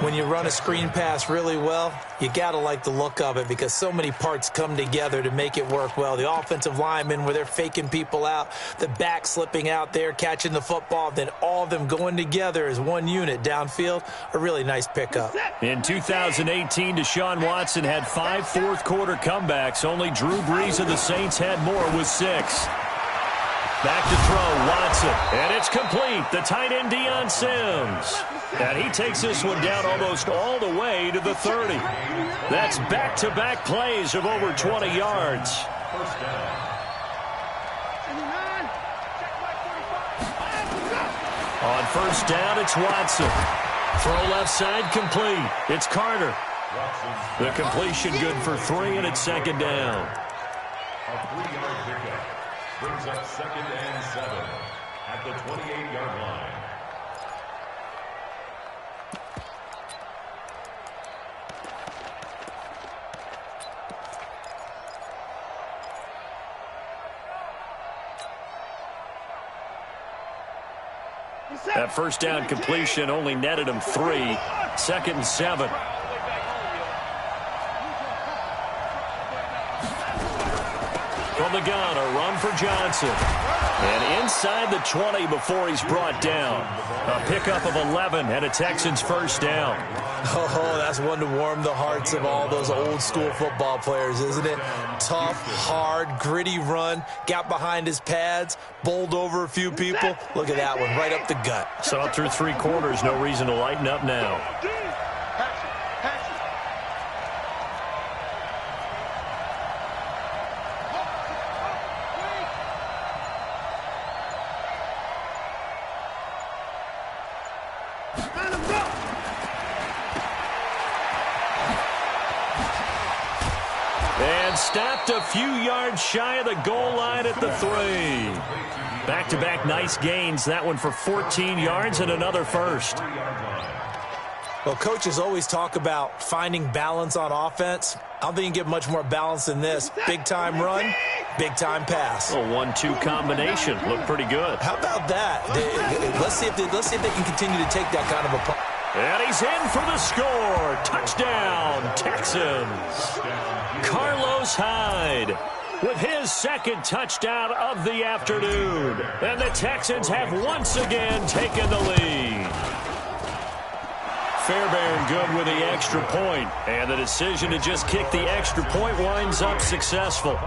When you run a screen pass really well, you got to like the look of it because so many parts come together to make it work well. The offensive linemen, where they're faking people out, the back slipping out there, catching the football, then all of them going together as one unit downfield, a really nice pickup. In 2018, Deshaun Watson had 5 fourth-quarter comebacks. Only Drew Brees of the Saints had more with 6. Back to throw, Watson. And it's complete. The tight end, Deion Sims. And he takes this one down almost all the way to the 30. That's back-to-back plays of over 20 yards. First down. On first down, it's Watson. Throw left side, complete. It's Carter. The completion good for 3, and it's second down. A 3-yard pickup brings up 2nd and 7 at the 28-yard line. That first down completion only netted him 3. 2nd and 7. From the gun, a run for Johnson. And inside the 20 before he's brought down. A pickup of 11 and a Texans first down. Oh, that's one to warm the hearts of all those old school football players, isn't it? Tough, hard, gritty run. Got behind his pads, bowled over a few people. Look at that one, right up the gut. So through 3 quarters, no reason to lighten up now. And stopped a few yards shy of the goal line at the 3. Back-to-back nice gains. That one for 14 yards and another first. Well, coaches always talk about finding balance on offense. I don't think you can get much more balance than this. Big-time run, big-time pass. A 1-2 combination. Looked pretty good. How about that? Let's see if they can continue to take that kind of a punt. And he's in for the score. Touchdown, Texans. Carlos Hyde with his 2nd touchdown of the afternoon. And the Texans have once again taken the lead. Fairbairn good with the extra point. And the decision to just kick the extra point winds up successful.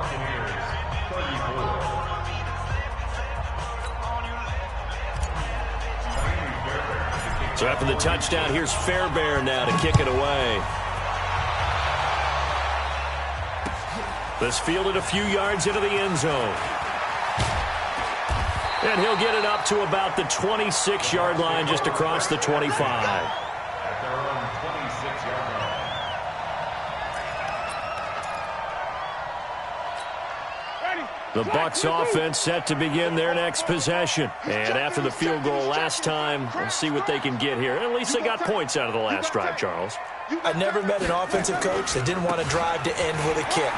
So after the touchdown, here's Fairbairn now to kick it away. This fielded a few yards into the end zone. And he'll get it up to about the 26-yard line, just across the 25. At their own 26-yard line. The Bucs offense set to begin their next possession. And after the field goal last time, we'll see what they can get here. At least they got points out of the last drive, Charles. I never met an offensive coach that didn't want to drive to end with a kick.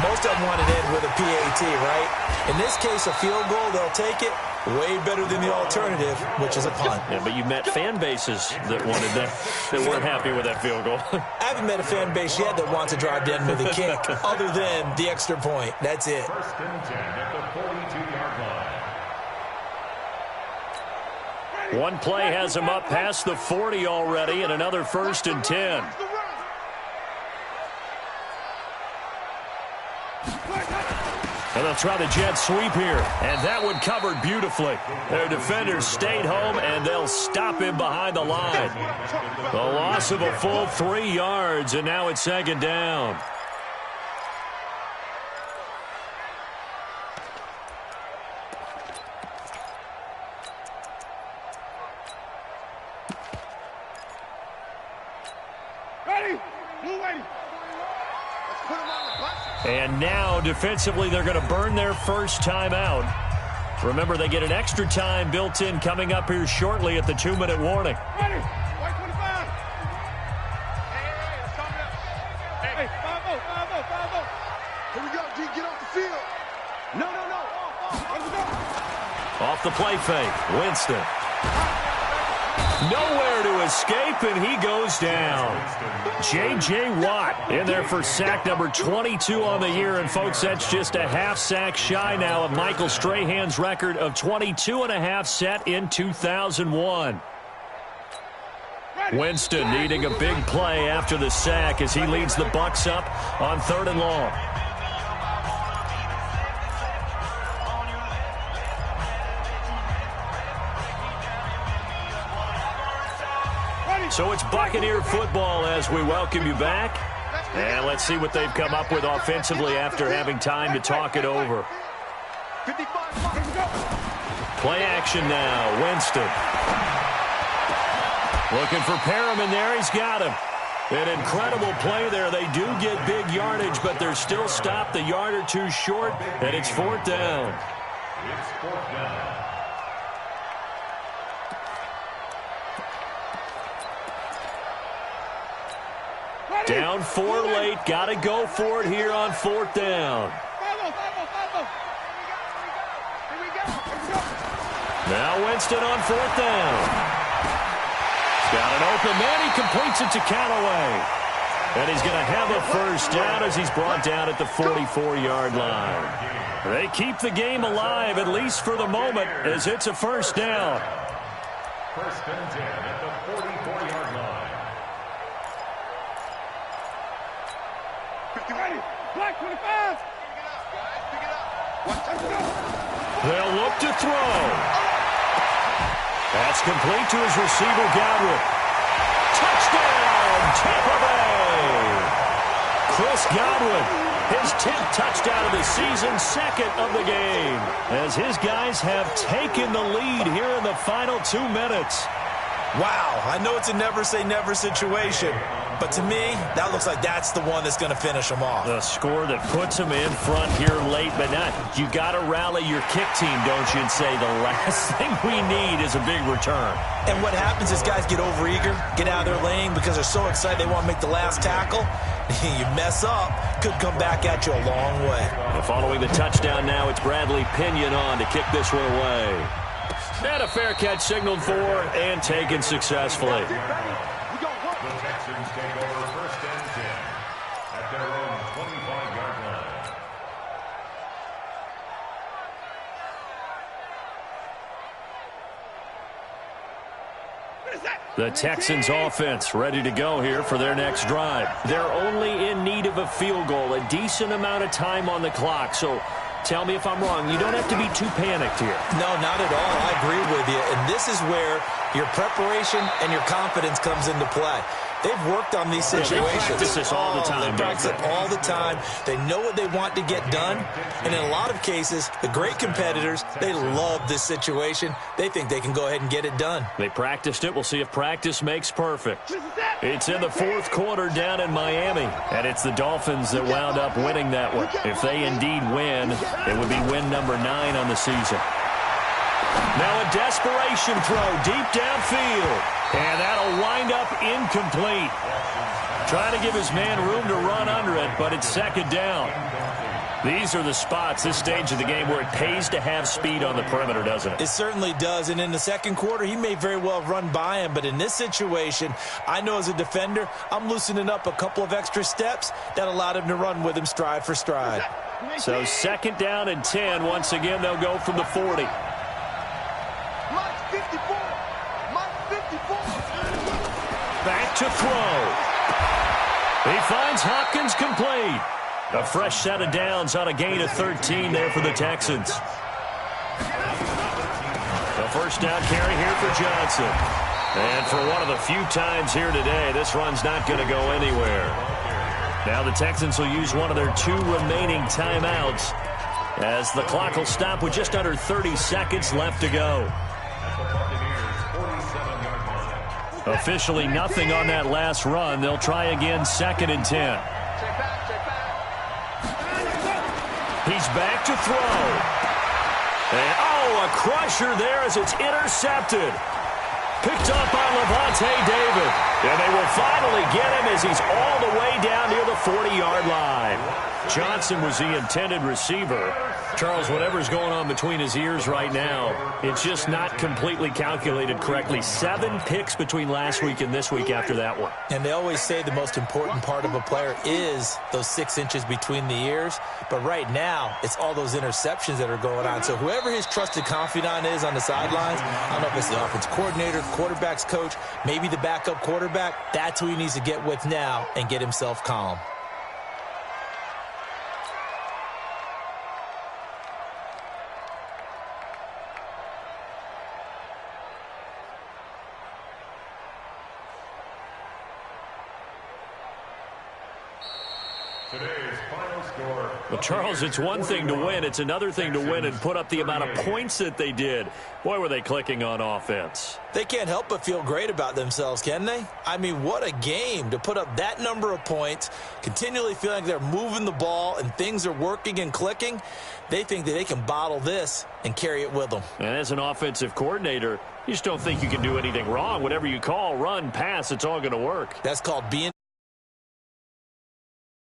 Most of them want to end with a PAT, right? In this case, a field goal, they'll take it. Way better than the alternative, which is a punt. Yeah, but you met fan bases that wanted that, that weren't happy with that field goal. I haven't met a fan base yet that wants to drive to end with a kick, other than the extra point. That's it. First and 10 at the 42-yard line. One play has him up past the 40 already, and another 1st and 10. And they'll try the jet sweep here. And that one covered beautifully. Their defenders stayed home, and they'll stop him behind the line. The loss of a full 3 yards, and now it's 2nd down. And now, defensively, they're going to burn their first time out. Remember, they get an extra time built in coming up here shortly at the 2-minute warning. Ready. White 25. Hey, let's calm down. Hey, 5-0. Here we go, G. Get off the field. No. Off the play fake, Winston. Nowhere to escape, and he goes down. J.J. Watt in there for sack number 22 on the year. And, folks, that's just a half sack shy now of Michael Strahan's record of 22.5 set in 2001. Winston needing a big play after the sack as he leads the Bucs up on 3rd and long. So it's Buccaneer football as we welcome you back. And let's see what they've come up with offensively after having time to talk it over. Play action now. Winston. Looking for Perriman there. He's got him. An incredible play there. They do get big yardage, but they're still stopped a yard or two short, and it's 4th down. It's 4th down. Down 4 late. Got to go for it here on 4th down. Now Winston on 4th down. Got an open man. He completes it to Callaway. And he's going to have a first down as he's brought down at the 44-yard line. They keep the game alive, at least for the moment, as it's a first down. 1st and 10 at the 44-yard line. Black 25. They'll look to throw. That's complete to his receiver, Godwin. Touchdown, Tampa Bay! Chris Godwin, his 10th touchdown of the season, 2nd of the game, as his guys have taken the lead here in the final 2 minutes. Wow, I know it's a never-say-never situation, but to me, that looks like that's the one that's going to finish them off. The score that puts them in front here late, but not. You got to rally your kick team, don't you, and say the last thing we need is a big return. And what happens is guys get overeager, get out of their lane because they're so excited they want to make the last tackle. You mess up, could come back at you a long way. And following the touchdown now, it's Bradley Pinion on to kick this one away. And a fair catch signaled for and taken successfully. The Texans take over 1st and 10 at their own 25-yard line. The Texans offense ready to go here for their next drive. They're only in need of a field goal, a decent amount of time on the clock. So tell me if I'm wrong. You don't have to be too panicked here. No, not at all. I agree with you. And this is where your preparation and your confidence comes into play. They've worked on these situations. They practice this all the time. They practice it all the time. They know what they want to get done. And in a lot of cases, the great competitors, they love this situation. They think they can go ahead and get it done. They practiced it. We'll see if practice makes perfect. It's in the 4th quarter down in Miami. And it's the Dolphins that wound up winning that one. If they indeed win, it would be win number 9 on the season. Now a desperation throw deep downfield. And that'll wind up incomplete. Trying to give his man room to run under it, but it's 2nd down. These are the spots, this stage of the game, where it pays to have speed on the perimeter, doesn't it? It certainly does, and in the 2nd quarter, he may very well run by him, but in this situation, I know as a defender, I'm loosening up a couple of extra steps that allowed him to run with him stride for stride. So 2nd down and 10. Once again, they'll go from the 40. Back to throw. He finds Hopkins complete. A fresh set of downs on a gain of 13 there for the Texans. The first down carry here for Johnson. And for one of the few times here today, this run's not going to go anywhere. Now the Texans will use one of their 2 remaining timeouts as the clock will stop with just under 30 seconds left to go. Officially nothing on that last run. They'll try again 2nd and 10. He's back to throw. And, a crusher there as it's intercepted. Picked up by Levante David. And they will finally get him as he's all the way down near the 40-yard line. Johnson was the intended receiver. Charles, whatever's going on between his ears right now, it's just not completely calculated correctly. 7 picks between last week and this week after that one. And they always say the most important part of a player is those 6 inches between the ears. But right now, it's all those interceptions that are going on. So whoever his trusted confidant is on the sidelines, I don't know if it's the offense coordinator, quarterback's coach, maybe the backup quarterback, that's who he needs to get with now and get himself calm. Today's final score. Well, Charles, it's one thing to win. It's another thing to win and put up the amount of points that they did. Boy, were they clicking on offense. They can't help but feel great about themselves, can they? I mean, what a game to put up that number of points, continually feeling like they're moving the ball and things are working and clicking. They think that they can bottle this and carry it with them. And as an offensive coordinator, you just don't think you can do anything wrong. Whatever you call, run, pass, it's all going to work. That's called being